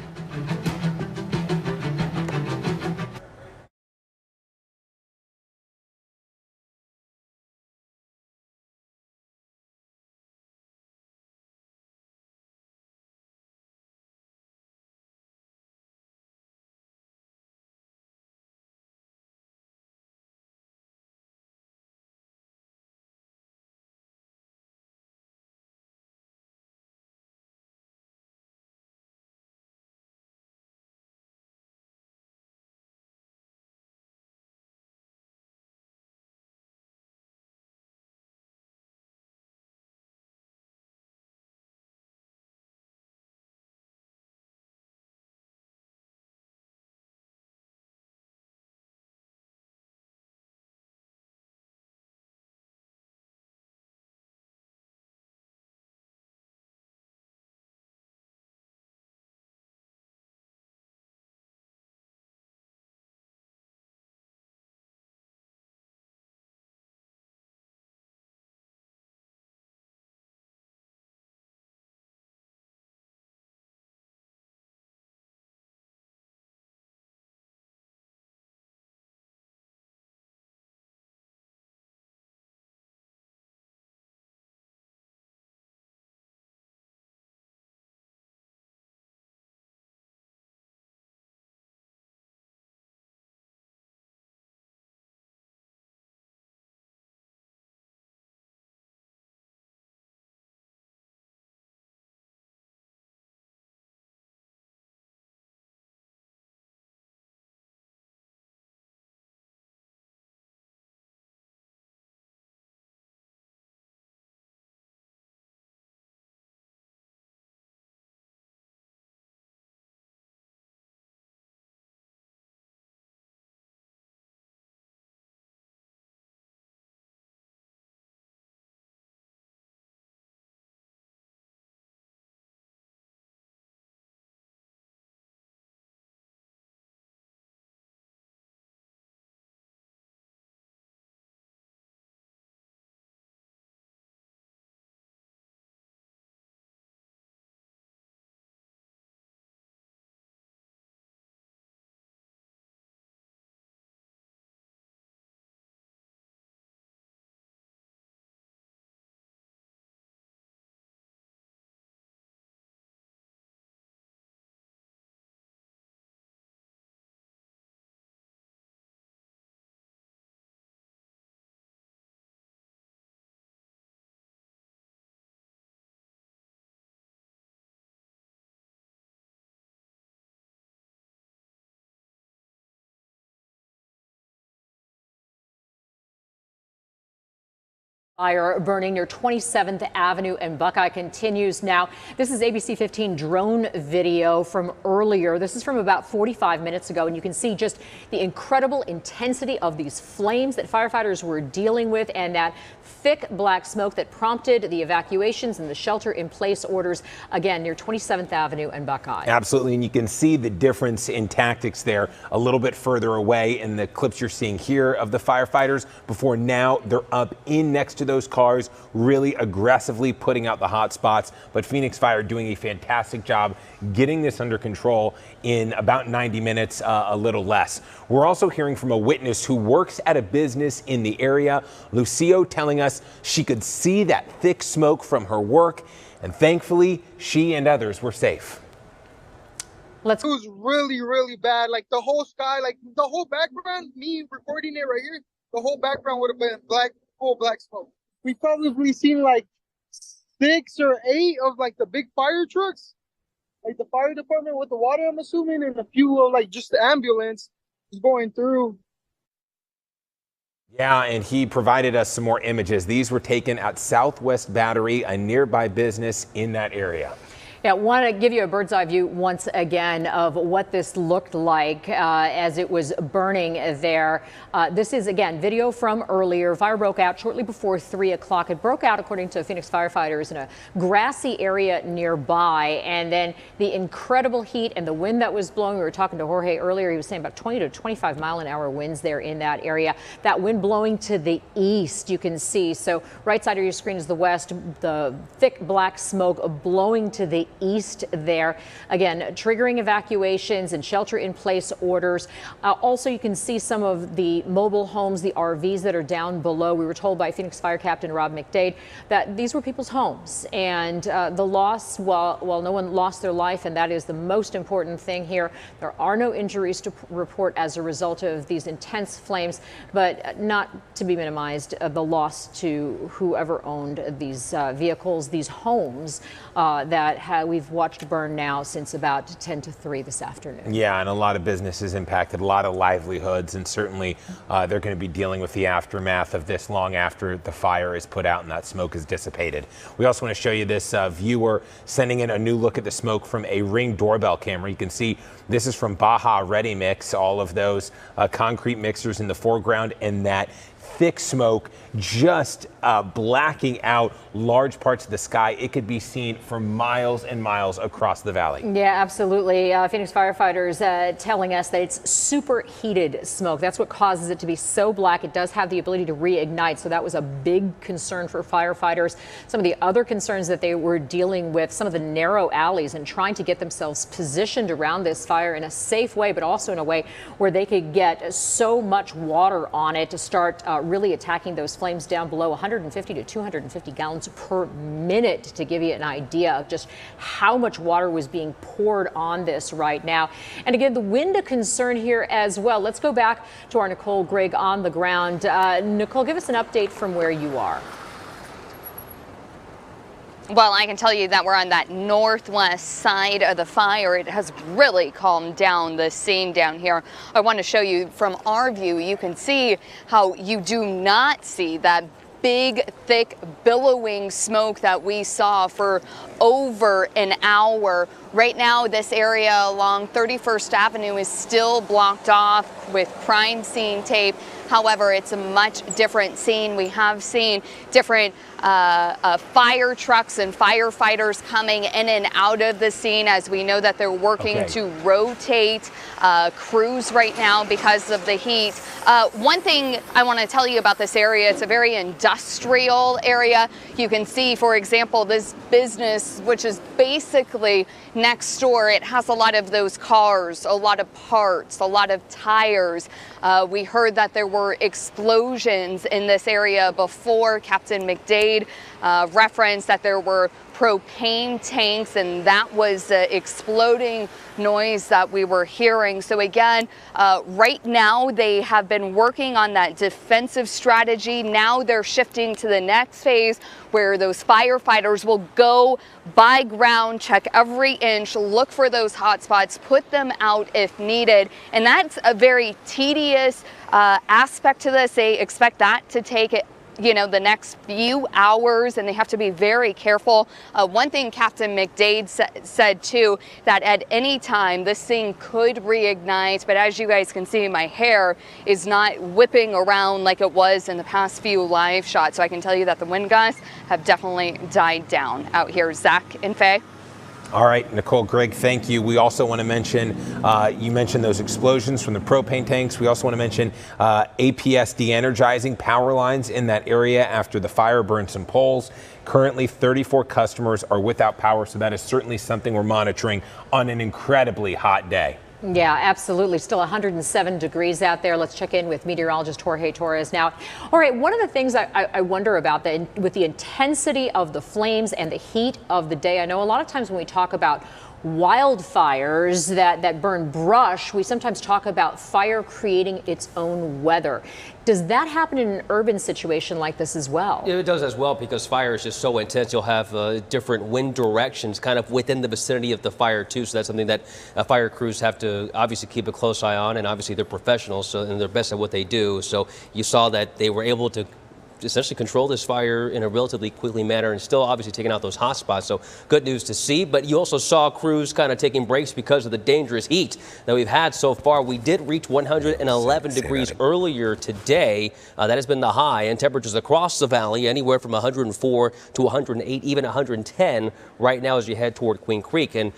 Fire burning near 27th Avenue and Buckeye continues now. This is ABC15 drone video from earlier. This is from about 45 minutes ago, and you can see just the incredible intensity of these flames that firefighters were dealing with, and that thick black smoke that prompted the evacuations and the shelter-in-place orders, again, near 27th Avenue and Buckeye. Absolutely, and you can see the difference in tactics there a little bit further away in the clips you're seeing here of the firefighters. Before now, they're up in next to those cars, really aggressively putting out the hot spots. But Phoenix Fire doing a fantastic job getting this under control in about 90 minutes, a little less. We're also hearing from a witness who works at a business in the area, Lucio, telling us she could see that thick smoke from her work, and thankfully she and others were safe. It was really, really bad. Like the whole sky, like the whole background, me recording it right here, the whole background would have been black, full black smoke. We probably seen like 6 or 8 of like the big fire trucks, like the fire department with the water, I'm assuming, and a few of like just the ambulance going through. Yeah, and he provided us some more images. These were taken at Southwest Battery, a nearby business in that area. Yeah, I want to give you a bird's eye view once again of what this looked like as it was burning there. This is, again, video from earlier. Fire broke out shortly before 3 o'clock. It broke out, according to Phoenix firefighters, in a grassy area nearby. And then the incredible heat and the wind that was blowing. We were talking to Jorge earlier. He was saying about 20 to 25 mile-an-hour winds there in that area. That wind blowing to the east, you can see. So right side of your screen is the west. The thick black smoke blowing to the east there, again triggering evacuations and shelter-in-place orders. Also, you can see some of the mobile homes, the RVs that are down below. We were told by Phoenix Fire Captain Rob McDade that these were people's homes, and the loss, well, no one lost their life, and that is the most important thing here. There are no injuries to report as a result of these intense flames, but not to be minimized, the loss to whoever owned these vehicles, these homes that we've watched burn now since about 10 to 3 this afternoon. Yeah, and a lot of businesses impacted, a lot of livelihoods, and certainly they're going to be dealing with the aftermath of this long after the fire is put out and that smoke is dissipated. We also want to show you this viewer sending in a new look at the smoke from a Ring doorbell camera. You can see this is from Baja Ready Mix, all of those concrete mixers in the foreground, and that thick smoke just blacking out large parts of the sky. It could be seen for miles and miles across the valley. Yeah, absolutely. Phoenix firefighters telling us that it's superheated smoke. That's what causes it to be so black. It does have the ability to reignite, so that was a big concern for firefighters. Some of the other concerns that they were dealing with, some of the narrow alleys and trying to get themselves positioned around this fire in a safe way, but also in a way where they could get so much water on it to start really attacking those flames down below. 150 to 250 gallons per minute, to give you an idea of just how much water was being poured on this right now. And again, the wind a concern here as well. Let's go back to our Nicole Grigg on the ground. Nicole, give us an update from where you are. Well, I can tell you that we're on that northwest side of the fire. It has really calmed down the scene down here. I want to show you from our view. You can see how you do not see that big, thick, billowing smoke that we saw for over an hour. Right now, this area along 31st Avenue is still blocked off with crime scene tape. However, it's a much different scene. We have seen different fire trucks and firefighters coming in and out of the scene, as we know that they're working to rotate crews right now because of the heat. One thing I want to tell you about this area, it's a very industrial area. You can see, for example, this business, which is basically next door. It has a lot of those cars, a lot of parts, a lot of tires. We heard that there were explosions in this area before. Captain McDade referenced that there were propane tanks, and that was the exploding noise that we were hearing. So again, right now they have been working on that defensive strategy. Now they're shifting to the next phase, where those firefighters will go by ground, check every inch, look for those hot spots, put them out if needed. And that's a very tedious aspect to this. They expect that to take the next few hours, and they have to be very careful. One thing Captain McDade said too, that at any time this thing could reignite, but as you guys can see, my hair is not whipping around like it was in the past few live shots. So I can tell you that the wind gusts have definitely died down out here. Zach and Faye. All right, Nicole Grigg, thank you. We also want to mention, you mentioned those explosions from the propane tanks. We also want to mention APS de-energizing power lines in that area after the fire burned some poles. Currently, 34 customers are without power, so that is certainly something we're monitoring on an incredibly hot day. Yeah, absolutely. Still 107 degrees out there. Let's check in with meteorologist Jorge Torres now. All right, one of the things I wonder about with the intensity of the flames and the heat of the day, I know a lot of times when we talk about wildfires that burn brush, we sometimes talk about fire creating its own weather. Does that happen in an urban situation like this as well? It does as well, because fire is just so intense. You'll have different wind directions kind of within the vicinity of the fire too. So that's something that fire crews have to obviously keep a close eye on, and obviously they're professionals, and they're best at what they do. So you saw that they were able to essentially control this fire in a relatively quickly manner and still obviously taking out those hot spots. So good news to see. But you also saw crews kind of taking breaks because of the dangerous heat that we've had so far. We did reach 111 degrees earlier today. That has been the high, and temperatures across the valley anywhere from 104 to 108, even 110 right now as you head toward Queen Creek. And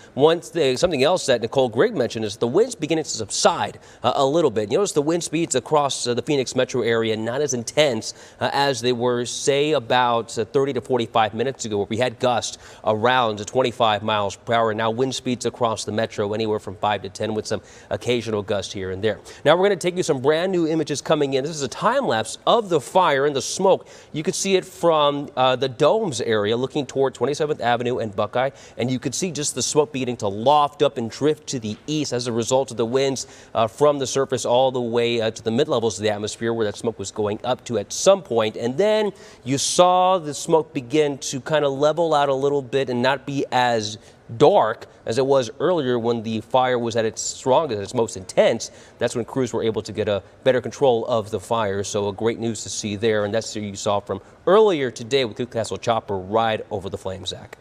something else that Nicole Grigg mentioned is the winds beginning to subside a little bit. You notice the wind speeds across the Phoenix metro area not as intense as they were, say, about 30 to 45 minutes ago, where we had gusts around 25 miles per hour. Now wind speeds across the metro anywhere from 5 to 10 with some occasional gusts here and there. Now we're going to take you some brand new images coming in. This is a time lapse of the fire and the smoke. You could see it from the Domes area looking toward 27th Avenue and Buckeye, and you could see just the smoke beginning to loft up and drift to the east as a result of the winds from the surface all the way to the mid-levels of the atmosphere, where that smoke was going up to at some point. And then you saw the smoke begin to kind of level out a little bit and not be as dark as it was earlier when the fire was at its strongest, its most intense. That's when crews were able to get a better control of the fire. So great news to see there. And that's what you saw from earlier today with Cook Castle Chopper right over the flames, Zach.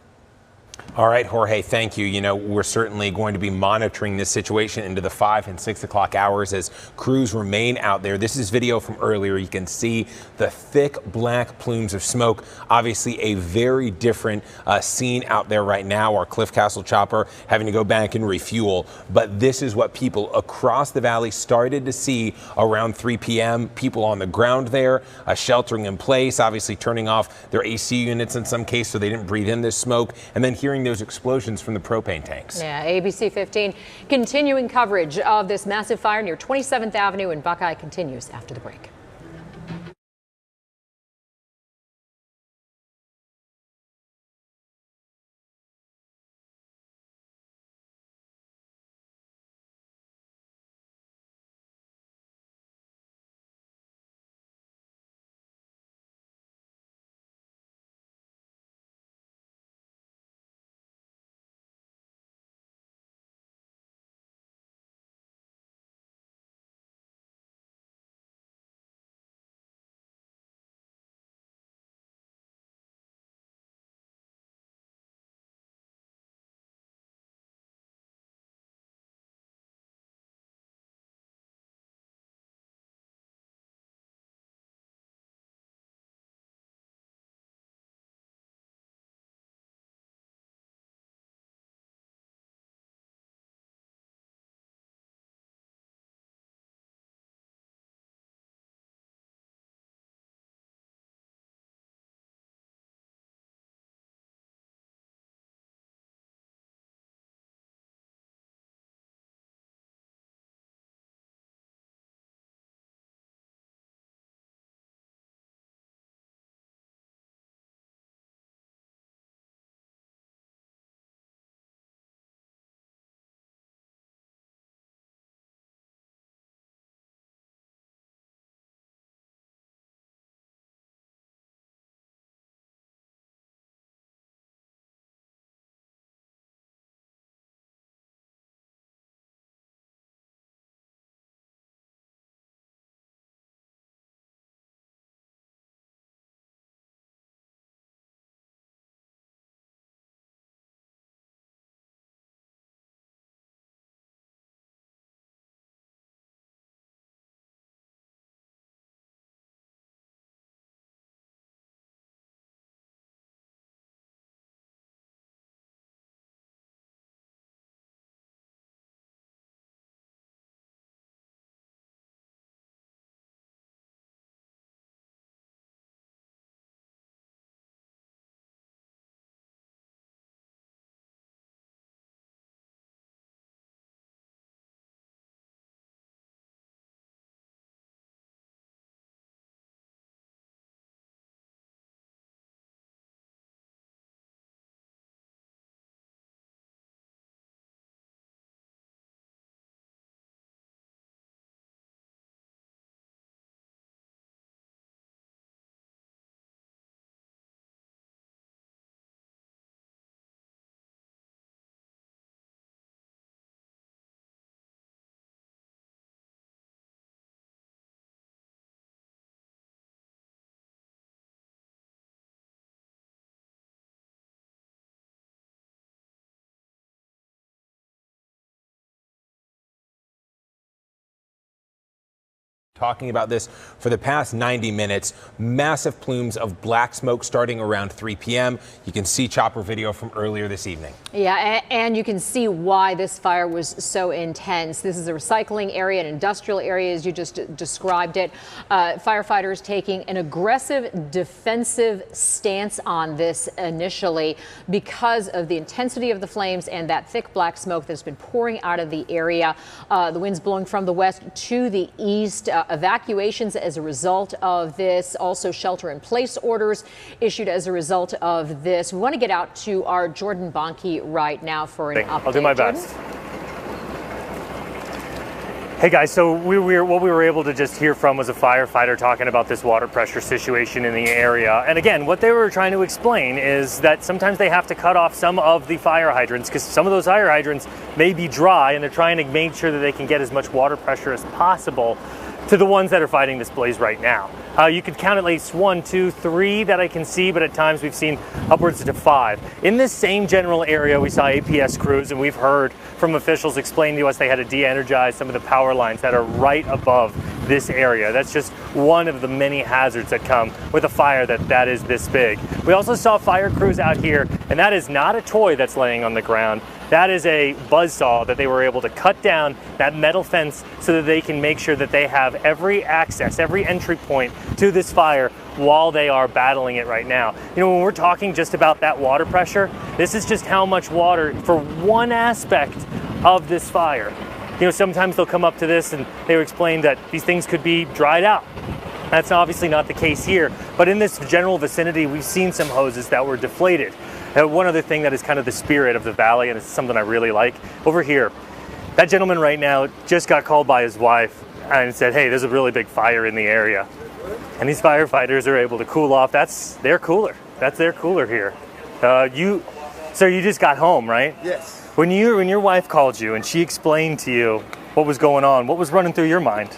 All right, Jorge, thank you. You know, we're certainly going to be monitoring this situation into the 5 and 6 o'clock hours as crews remain out there. This is video from earlier. You can see the thick black plumes of smoke. Obviously, a very different scene out there right now. Our Cliff Castle chopper having to go back and refuel. But this is what people across the valley started to see around 3 p.m. People on the ground there, sheltering in place, obviously turning off their AC units in some case so they didn't breathe in this smoke, and then hearing those explosions from the propane tanks. Yeah, ABC15 continuing coverage of this massive fire near 27th Avenue and Buckeye continues after the break. talking about this for the past 90 minutes. Massive plumes of black smoke starting around 3 p.m. You can see chopper video from earlier this evening. Yeah, and you can see why this fire was so intense. This is a recycling area, an industrial area, as you just described it. Firefighters taking an aggressive defensive stance on this initially because of the intensity of the flames and that thick black smoke that's been pouring out of the area. The winds blowing from the west to the east. Evacuations as a result of this, also shelter-in-place orders issued as a result of this. We want to get out to our Jordan Bonke right now for an update. I'll do my best. Hey guys, so what we were able to just hear from was a firefighter talking about this water pressure situation in the area. And again, what they were trying to explain is that sometimes they have to cut off some of the fire hydrants because some of those fire hydrants may be dry, and they're trying to make sure that they can get as much water pressure as possible to the ones that are fighting this blaze right now. You could count at least 1, 2, 3 that I can see, but at times we've seen upwards to 5. In this same general area, we saw APS crews, and we've heard from officials explain to us they had to de-energize some of the power lines that are right above this area. That's just one of the many hazards that come with a fire that is this big. We also saw fire crews out here, and that is not a toy that's laying on the ground. That is a buzzsaw that they were able to cut down that metal fence so that they can make sure that they have every access, every entry point to this fire while they are battling it right now. You know, when we're talking just about that water pressure, this is just how much water for one aspect of this fire. You know, sometimes they'll come up to this and they will explain that these things could be dried out. That's obviously not the case here, but in this general vicinity, we've seen some hoses that were deflated. One other thing that is kind of the spirit of the valley, and it's something I really like, over here, that gentleman right now just got called by his wife and said, hey, there's a really big fire in the area. And these firefighters are able to cool off. That's their cooler. That's their cooler here. So you just got home, right? Yes. When your wife called you and she explained to you what was going on, what was running through your mind?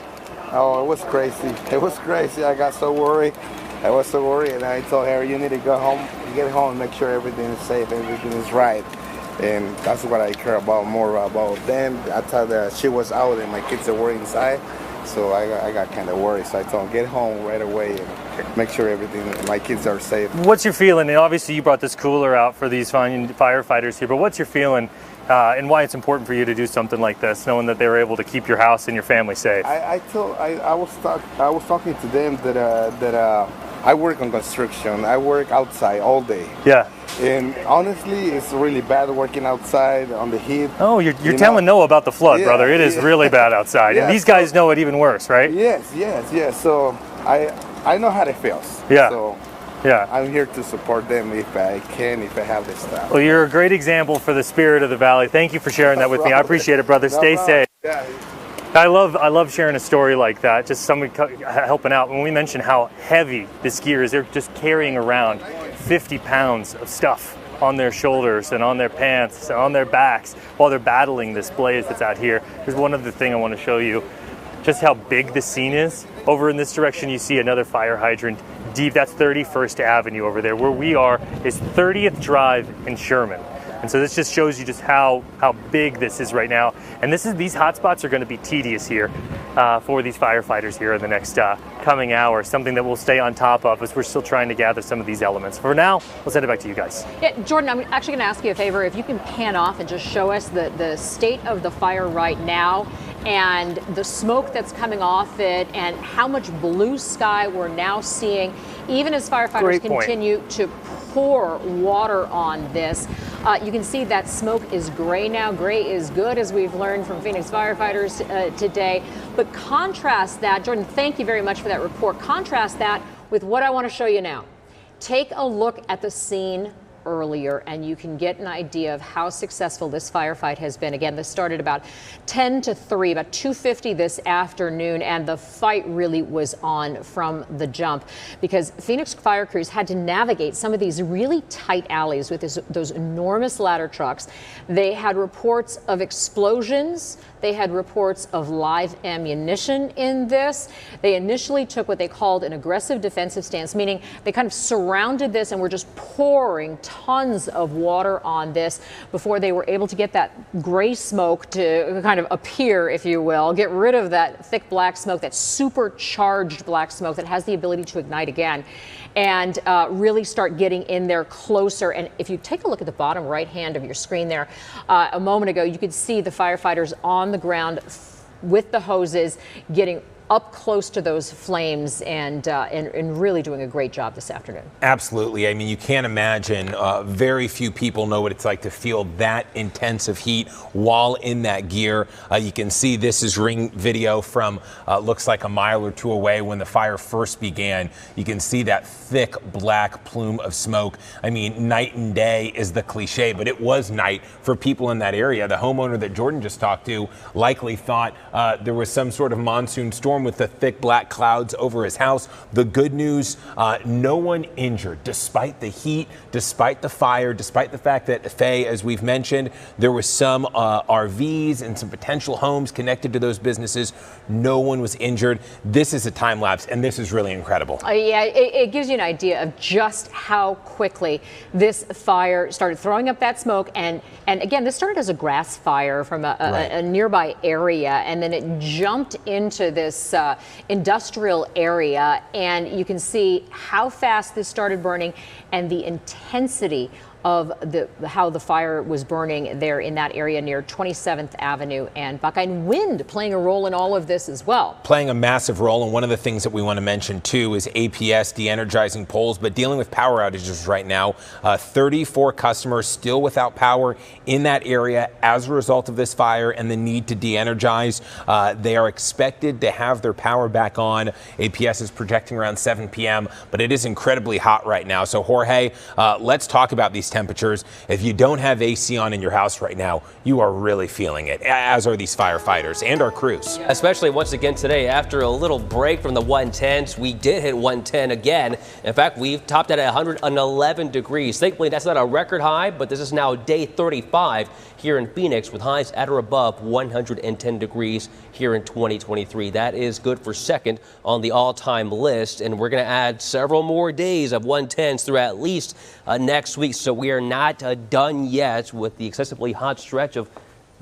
Oh, it was crazy. It was crazy. I got so worried. I was so worried, and I told her, you need to go home, get home, and make sure everything is safe, everything is right. And that's what I care about more about them. I thought that she was out and my kids were inside, so I got kind of worried. So I told them, get home right away and make sure everything, my kids are safe. What's your feeling? And obviously you brought this cooler out for these fine firefighters here, but what's your feeling and why it's important for you to do something like this, knowing that they were able to keep your house and your family safe? I was talking to them that I work on construction. I work outside all day. Yeah. And honestly, it's really bad working outside on the heat. Oh, you're telling Noah about the flood, brother. It is really bad outside. Yeah, and these guys know it even worse, right? Yes. So I know how it feels. Yeah. So yeah. I'm here to support them if I can, if I have the stuff. Well, you're a great example for the spirit of the valley. Thank you for sharing that with me. I appreciate it, brother. Stay safe. Yeah. I love sharing a story like that, just somebody helping out. When we mention how heavy this gear is, they're just carrying around 50 pounds of stuff on their shoulders and on their pants and on their backs while they're battling this blaze that's out here. There's one other thing I want to show you, just how big the scene is. Over in this direction, you see another fire hydrant deep. That's 31st Avenue over there. Where we are is 30th Drive in Sherman. And so this just shows you just how big this is right now. And these hotspots are going to be tedious here for these firefighters here in the next coming hour. Something that we'll stay on top of as we're still trying to gather some of these elements. For now, we'll send it back to you guys. Yeah, Jordan, I'm actually going to ask you a favor. If you can pan off and just show us the state of the fire right now and the smoke that's coming off it and how much blue sky we're now seeing, even as firefighters continue to pour water on this. You can see that smoke is gray now. Gray is good, as we've learned from Phoenix firefighters today. But contrast that, Jordan, thank you very much for that report. Contrast that with what I want to show you now. Take a look at the scene earlier and you can get an idea of how successful this firefight has been. Again, this started about 10 to 3, about 2:50 this afternoon, and the fight really was on from the jump because Phoenix fire crews had to navigate some of these really tight alleys with those enormous ladder trucks. They had reports of explosions. They had reports of live ammunition in this. They initially took what they called an aggressive defensive stance, meaning they kind of surrounded this and were just pouring tons of water on this before they were able to get that gray smoke to kind of appear, if you will, get rid of that thick black smoke, that supercharged black smoke that has the ability to ignite again, and really start getting in there closer. And if you take a look at the bottom right hand of your screen there, a moment ago, you could see the firefighters on the ground with the hoses getting up close to those flames and really doing a great job this afternoon. Absolutely. I mean, you can't imagine. Very few people know what it's like to feel that intense of heat while in that gear. You can see this is ring video from looks like a mile or two away when the fire first began. You can see that thick black plume of smoke. I mean, night and day is the cliche, but it was night for people in that area. The homeowner that Jordan just talked to likely thought there was some sort of monsoon storm with the thick black clouds over his house. The good news, no one injured despite the heat, despite the fire, despite the fact that, Faye, as we've mentioned, there was some RVs and some potential homes connected to those businesses. No one was injured. This is a time lapse, and this is really incredible. Yeah, it gives you an idea of just how quickly this fire started throwing up that smoke. And again, this started as a grass fire from a nearby area, and then it jumped into this industrial area, and you can see how fast this started burning and the intensity of how the fire was burning there in that area near 27th Avenue and Buckeye. And wind playing a role in all of this as well. Playing a massive role, and one of the things that we want to mention too is APS de-energizing poles, but dealing with power outages right now. 34 customers still without power in that area as a result of this fire and the need to de-energize. They are expected to have their power back on. APS is projecting around 7 p.m., but it is incredibly hot right now. So Jorge, let's talk about these temperatures. If you don't have AC on in your house right now, you are really feeling it, as are these firefighters and our crews. Especially once again today, after a little break from the 110s, we did hit 110 again. In fact, we've topped at 111 degrees. Thankfully, that's not a record high, but this is now day 35 here in Phoenix with highs at or above 110 degrees here in 2023. That is good for second on the all-time list, and we're going to add several more days of 110s through at least next week. So we are not done yet with the excessively hot stretch of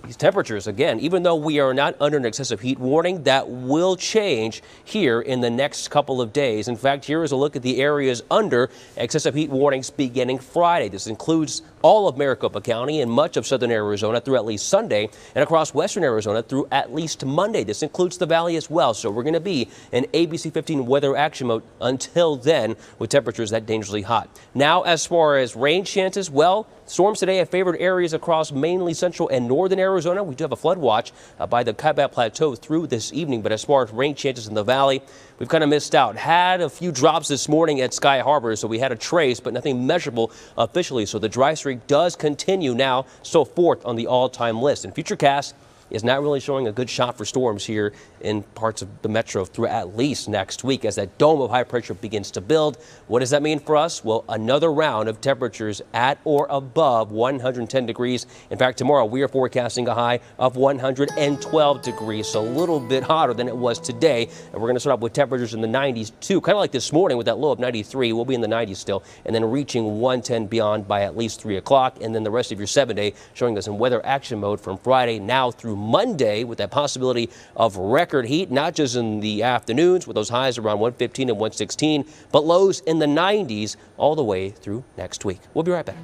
these temperatures. Again, even though we are not under an excessive heat warning, that will change here in the next couple of days. In fact, here is a look at the areas under excessive heat warnings beginning Friday. This includes all of Maricopa County and much of southern Arizona through at least Sunday, and across western Arizona through at least Monday. This includes the valley as well. So we're going to be in ABC15 weather action mode until then, with temperatures that dangerously hot. Now, as far as rain chances, well, storms today have favored areas across mainly central and northern Arizona. We do have a flood watch by the Kaibab Plateau through this evening, but as far as rain chances in the valley, we've kind of missed out. Had a few drops this morning at Sky Harbor, so we had a trace, but nothing measurable officially. So the dry streak does continue now, so fourth on the all-time list. And Futurecast is not really showing a good shot for storms here in parts of the metro through at least next week as that dome of high pressure begins to build. What does that mean for us? Well, another round of temperatures at or above 110 degrees. In fact, tomorrow we are forecasting a high of 112 degrees, so a little bit hotter than it was today. And we're going to start off with temperatures in the 90s too, kind of like this morning with that low of 93. We'll be in the 90s still, and then reaching 110 beyond by at least 3 o'clock. And then the rest of your 7-day showing us in weather action mode from Friday now through Monday, with that possibility of record heat, not just in the afternoons with those highs around 115 and 116, but lows in the 90s all the way through next week. We'll be right back.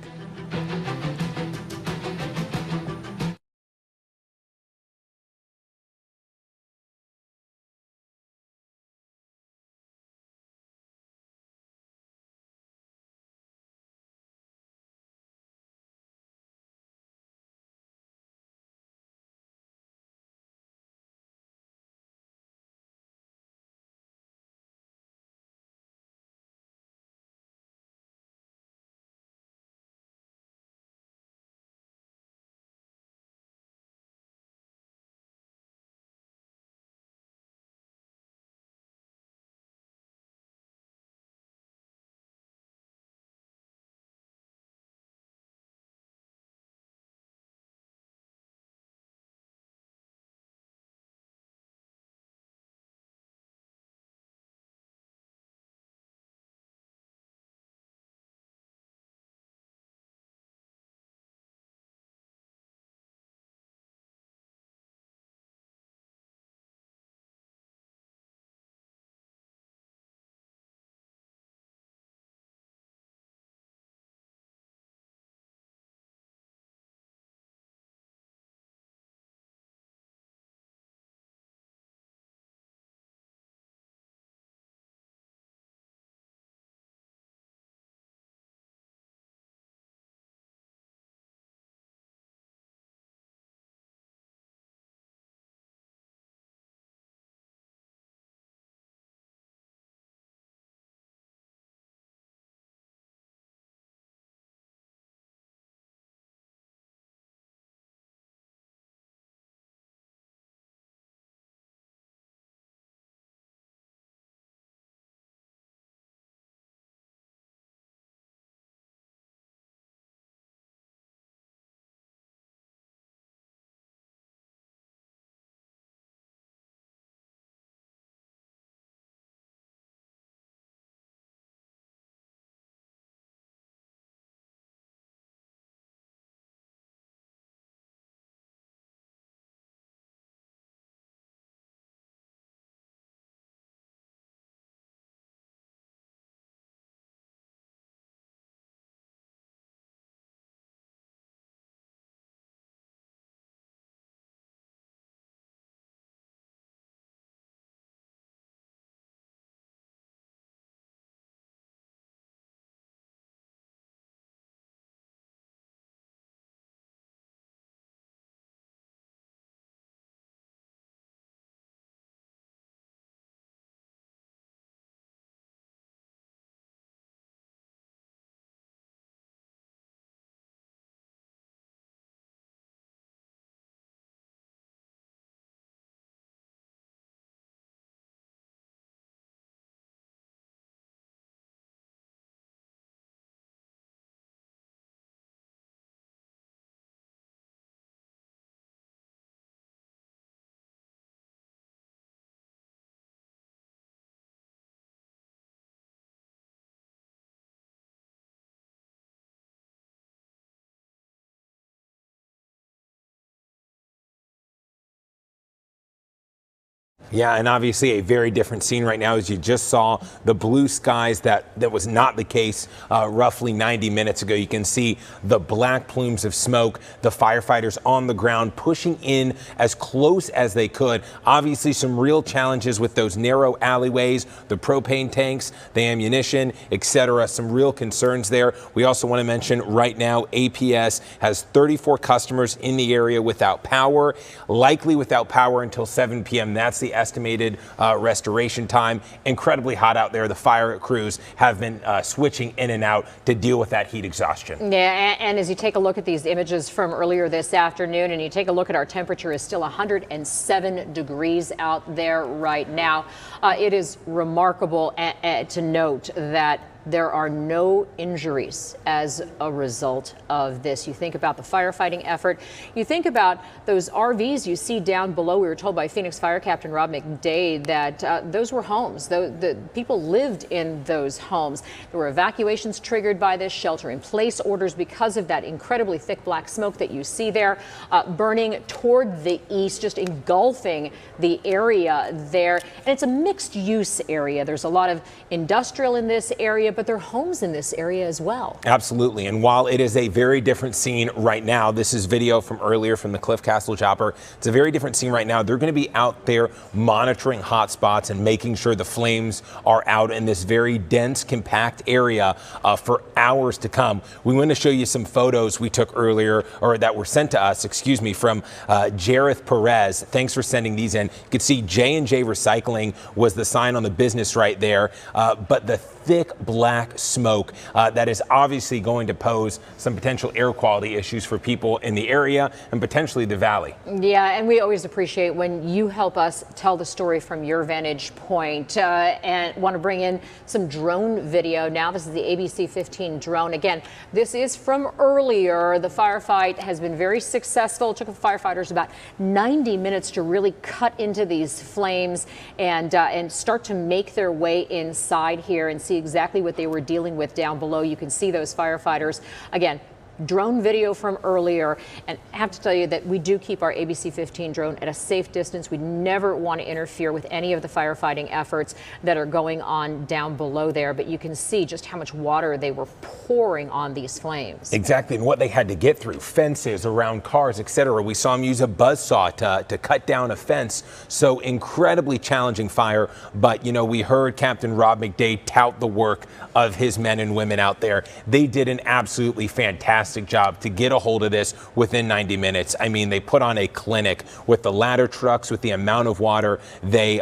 Yeah, and obviously a very different scene right now, as you just saw the blue skies. That was not the case roughly 90 minutes ago. You can see the black plumes of smoke, the firefighters on the ground pushing in as close as they could. Obviously some real challenges with those narrow alleyways, the propane tanks, the ammunition, etc. Some real concerns there. We also want to mention right now APS has 34 customers in the area without power, likely without power until 7 p.m. That's the estimated restoration time. Incredibly hot out there. The fire crews have been switching in and out to deal with that heat exhaustion. Yeah, and as you take a look at these images from earlier this afternoon, and you take a look at our temperature, is still 107 degrees out there right now. It is remarkable to note that there are no injuries as a result of this. You think about the firefighting effort. You think about those RVs you see down below. We were told by Phoenix Fire Captain Rob McDade that those were homes. The people lived in those homes. There were evacuations triggered by this, shelter-in-place orders because of that incredibly thick black smoke that you see there, burning toward the east, just engulfing the area there. And it's a mixed-use area. There's a lot of industrial in this area, but there are homes in this area as well. Absolutely. And while it is a very different scene right now, this is video from earlier from the Cliff Castle chopper. It's a very different scene right now. They're going to be out there monitoring hot spots and making sure the flames are out in this very dense, compact area for hours to come. We want to show you some photos we took earlier, or that were sent to us, excuse me, from Jareth Perez. Thanks for sending these in. You can see J&J Recycling was the sign on the business right there, but the thick black smoke that is obviously going to pose some potential air quality issues for people in the area and potentially the valley. Yeah, and we always appreciate when you help us tell the story from your vantage point, and want to bring in some drone video now. This is the ABC15 drone. Again, this is from earlier. The firefight has been very successful. It took the firefighters about 90 minutes to really cut into these flames and start to make their way inside here and see exactly what they were dealing with down below. You can see those firefighters. Again, drone video from earlier, and I have to tell you that we do keep our ABC-15 drone at a safe distance. We never want to interfere with any of the firefighting efforts that are going on down below there, but you can see just how much water they were pouring on these flames. Exactly, and what they had to get through, fences around cars, etc. We saw them use a buzzsaw to cut down a fence. So incredibly challenging fire, but you know, we heard Captain Rob McDade tout the work of his men and women out there. They did an absolutely fantastic job to get a hold of this within 90 minutes. I mean, they put on a clinic with the ladder trucks, with the amount of water they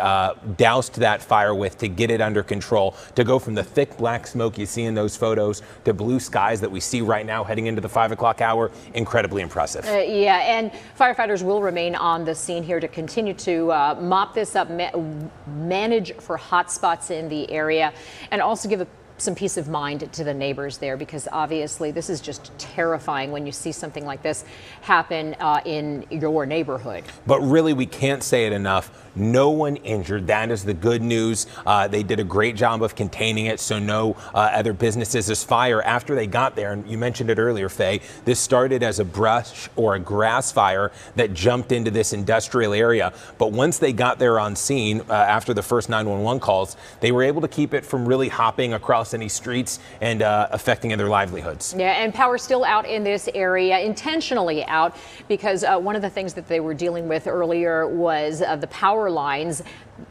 doused that fire with to get it under control, to go from the thick black smoke you see in those photos to blue skies that we see right now heading into the 5 o'clock hour. Incredibly impressive. Yeah, and firefighters will remain on the scene here to continue to mop this up, manage for hot spots in the area, and also give some peace of mind to the neighbors there, because obviously this is just terrifying when you see something like this happen in your neighborhood. But really, we can't say it enough. No one injured. That is the good news. They did a great job of containing it, so no other businesses. This fire, after they got there, and you mentioned it earlier, Faye, this started as a brush or a grass fire that jumped into this industrial area. But once they got there on scene, after the first 911 calls, they were able to keep it from really hopping across any streets and affecting their livelihoods. Yeah, and power still out in this area, intentionally out, because one of the things that they were dealing with earlier was the power lines.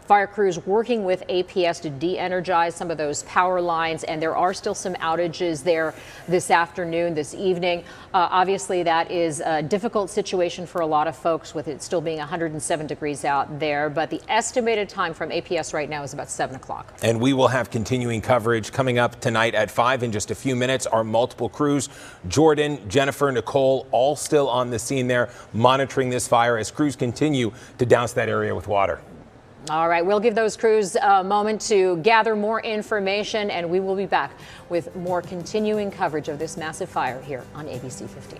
Fire crews working with APS to de-energize some of those power lines, and there are still some outages there this afternoon, this evening. Obviously, that is a difficult situation for a lot of folks, with it still being 107 degrees out there, but the estimated time from APS right now is about 7 o'clock. And we will have continuing coverage coming up tonight at 5 in just a few minutes. Our multiple crews, Jordan, Jennifer, Nicole, all still on the scene there, monitoring this fire as crews continue to douse that area with water. All right, we'll give those crews a moment to gather more information, and we will be back with more continuing coverage of this massive fire here on ABC 15.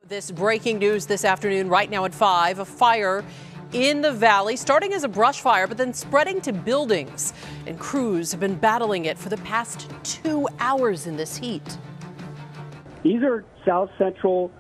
This breaking news this afternoon, right now at 5, a fire in the valley, starting as a brush fire, but then spreading to buildings. And crews have been battling it for the past 2 hours in this heat. These are South Central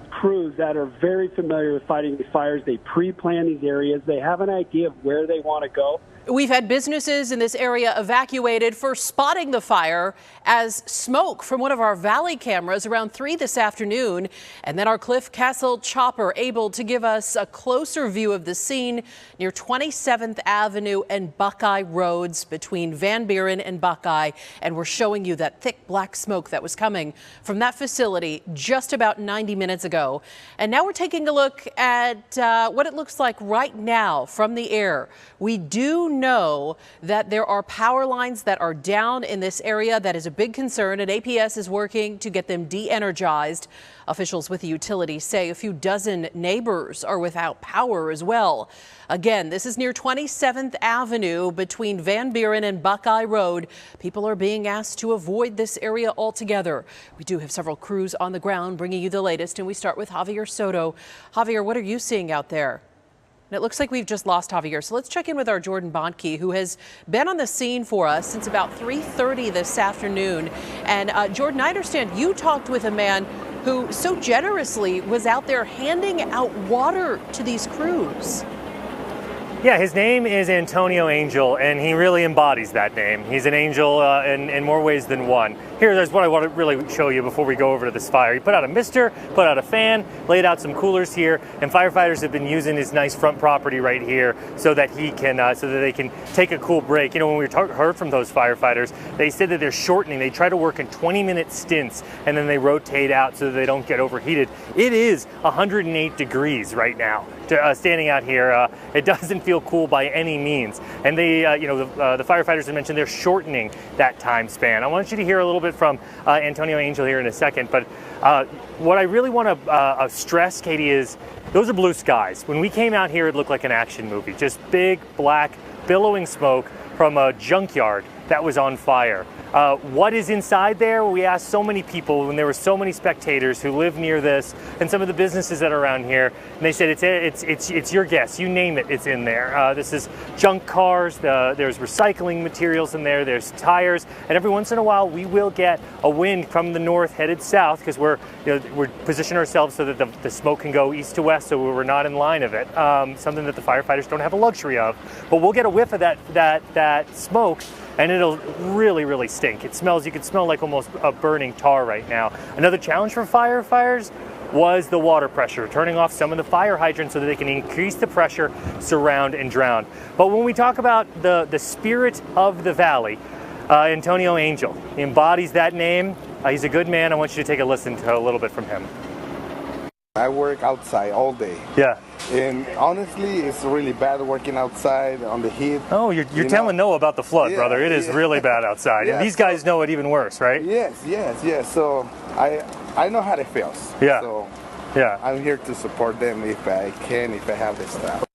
crews that are very familiar with fighting these fires. They pre-plan these areas. They have an idea of where they want to go. We've had businesses in this area evacuated for spotting the fire as smoke from one of our valley cameras around 3 this afternoon. And then our Cliff Castle chopper able to give us a closer view of the scene near 27th Avenue and Buckeye Roads between Van Buren and Buckeye. And we're showing you that thick black smoke that was coming from that facility just about 90 minutes ago. And now we're taking a look at what it looks like right now from the air. We do know that there are power lines that are down in this area. That is a big concern, and APS is working to get them de-energized. Officials with the utility say a few dozen neighbors are without power as well. Again, this is near 27th Avenue between Van Buren and Buckeye Road. People are being asked to avoid this area altogether. We do have several crews on the ground bringing you the latest, and we start with Javier Soto. Javier, what are you seeing out there? And it looks like we've just lost Javier, so let's check in with our Jordan Bonnke, who has been on the scene for us since about 3:30 this afternoon. And Jordan, I understand you talked with a man who so generously was out there handing out water to these crews. Yeah, his name is Antonio Angel, and he really embodies that name. He's an angel in more ways than one. Here's what I want to really show you before we go over to this fire. He put out a mister, put out a fan, laid out some coolers here, and firefighters have been using his nice front property right here so that he can, so that they can take a cool break. You know, when we heard from those firefighters, they said that they're shortening. They try to work in 20-minute stints, and then they rotate out so that they don't get overheated. It is 108 degrees right now. Standing out here, it doesn't feel cool by any means. And they, the firefighters have mentioned they're shortening that time span. I want you to hear a little bit from Antonio Angel here in a second, but what I really want to stress, Katie, is those are blue skies. When we came out here, it looked like an action movie, just big, black, billowing smoke from a junkyard that was on fire. What is inside there? We asked so many people, when there were so many spectators who live near this, and some of the businesses that are around here, and they said it's your guess. You name it, it's in there. This is junk cars. There's recycling materials in there. There's tires, and every once in a while we will get a wind from the north headed south because we're positioning ourselves so that the smoke can go east to west, so we're not in line of it. Something that the firefighters don't have a luxury of. But we'll get a whiff of that smoke, and it'll really, really stink. It smells, you can smell like almost a burning tar right now. Another challenge for firefighters was the water pressure, turning off some of the fire hydrants so that they can increase the pressure, surround and drown. But when we talk about the spirit of the valley, Antonio Angel embodies that name. He's a good man. I want you to take a listen to a little bit from him. I work outside all day. Yeah. And honestly, it's really bad working outside on the heat. Oh, you're telling Noah about the flood, brother. It is really bad outside. Yeah, and these guys know it even worse, right? Yes. So I know how it feels. Yeah. So yeah. I'm here to support them if I can, if I have the staff.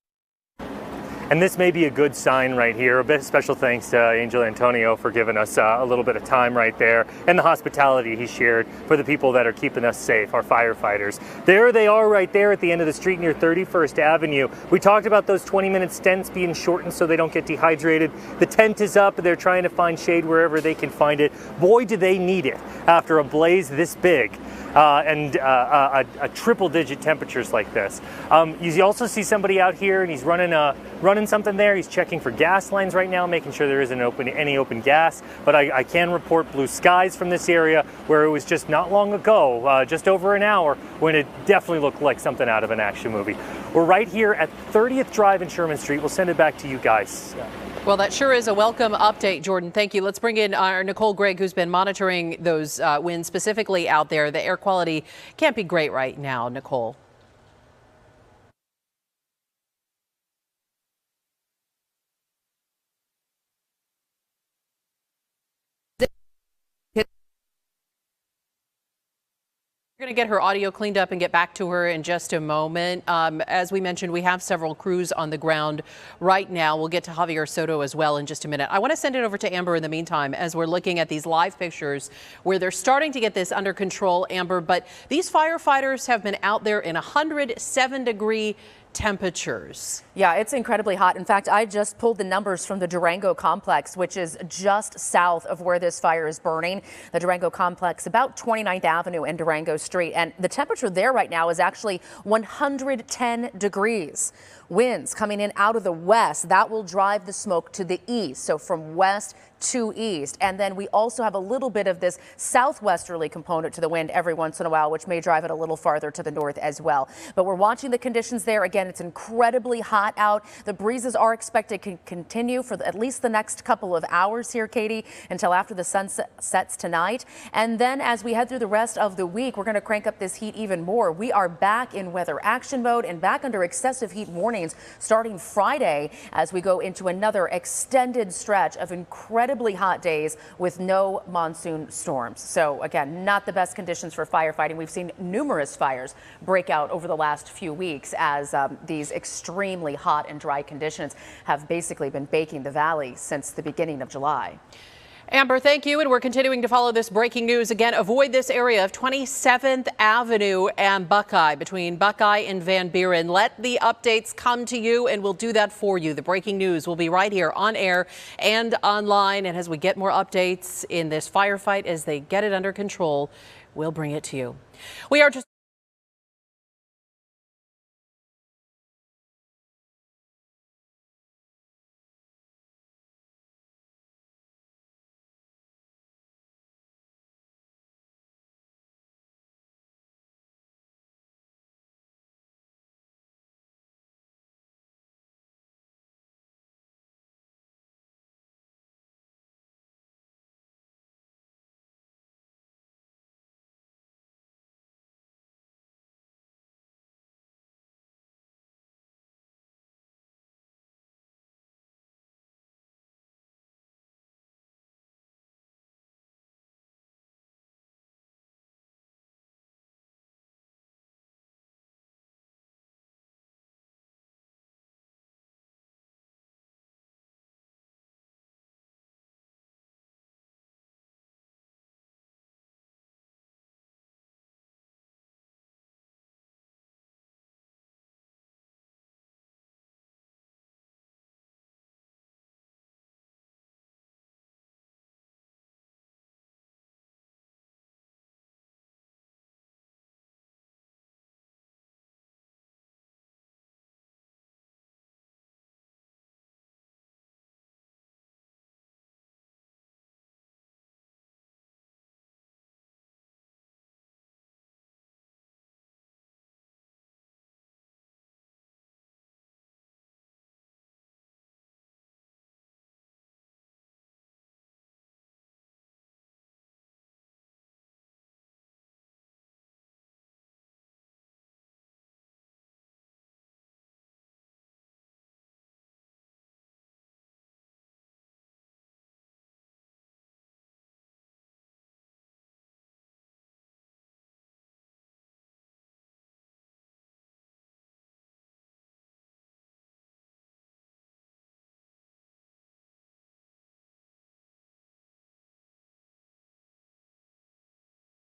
And this may be a good sign right here. A bit special thanks to Angel Antonio for giving us a little bit of time right there, and the hospitality he shared for the people that are keeping us safe, our firefighters. There they are right there at the end of the street near 31st Avenue. We talked about those 20-minute stints being shortened so they don't get dehydrated. The tent is up. They're trying to find shade wherever they can find it. Boy, do they need it after a blaze this big. And triple-digit temperatures like this. You also see somebody out here, and he's running something there. He's checking for gas lines right now, making sure there isn't any open gas. But I can report blue skies from this area, where it was just not long ago, just over an hour, when it definitely looked like something out of an action movie. We're right here at 30th Drive and Sherman Street. We'll send it back to you guys. Well, that sure is a welcome update, Jordan. Thank you. Let's bring in our Nicole Gregg, who's been monitoring those winds specifically out there. The air quality can't be great right now, Nicole. We're going to get her audio cleaned up and get back to her in just a moment. As we mentioned, we have several crews on the ground right now. We'll get to Javier Soto as well in just a minute. I want to send it over to Amber in the meantime as we're looking at these live pictures where they're starting to get this under control, Amber. But these firefighters have been out there in 107-degree temperatures. Yeah, it's incredibly hot. In fact, I just pulled the numbers from the Durango complex, which is just south of where this fire is burning. The Durango complex, about 29th Avenue and Durango Street. And the temperature there right now is actually 110 degrees. Winds coming in out of the west, that will drive the smoke to the east. So from west to east. And then we also have a little bit of this southwesterly component to the wind every once in a while, which may drive it a little farther to the north as well. But we're watching the conditions there. Again, it's incredibly hot out. The breezes are expected to continue for at least the next couple of hours here, Katie, until after the sun sets tonight. And then as we head through the rest of the week, we're going to crank up this heat even more. We are back in weather action mode and back under excessive heat warnings starting Friday as we go into another extended stretch of incredibly hot days with no monsoon storms. So again, not the best conditions for firefighting. We've seen numerous fires break out over the last few weeks as these extremely hot and dry conditions have basically been baking the valley since the beginning of July. Amber, thank you. And we're continuing to follow this breaking news. Again, avoid this area of 27th Avenue and Buckeye, between Buckeye and Van Buren. Let the updates come to you, and we'll do that for you. The breaking news will be right here on air and online. And as we get more updates in this firefight, as they get it under control, we'll bring it to you. We are just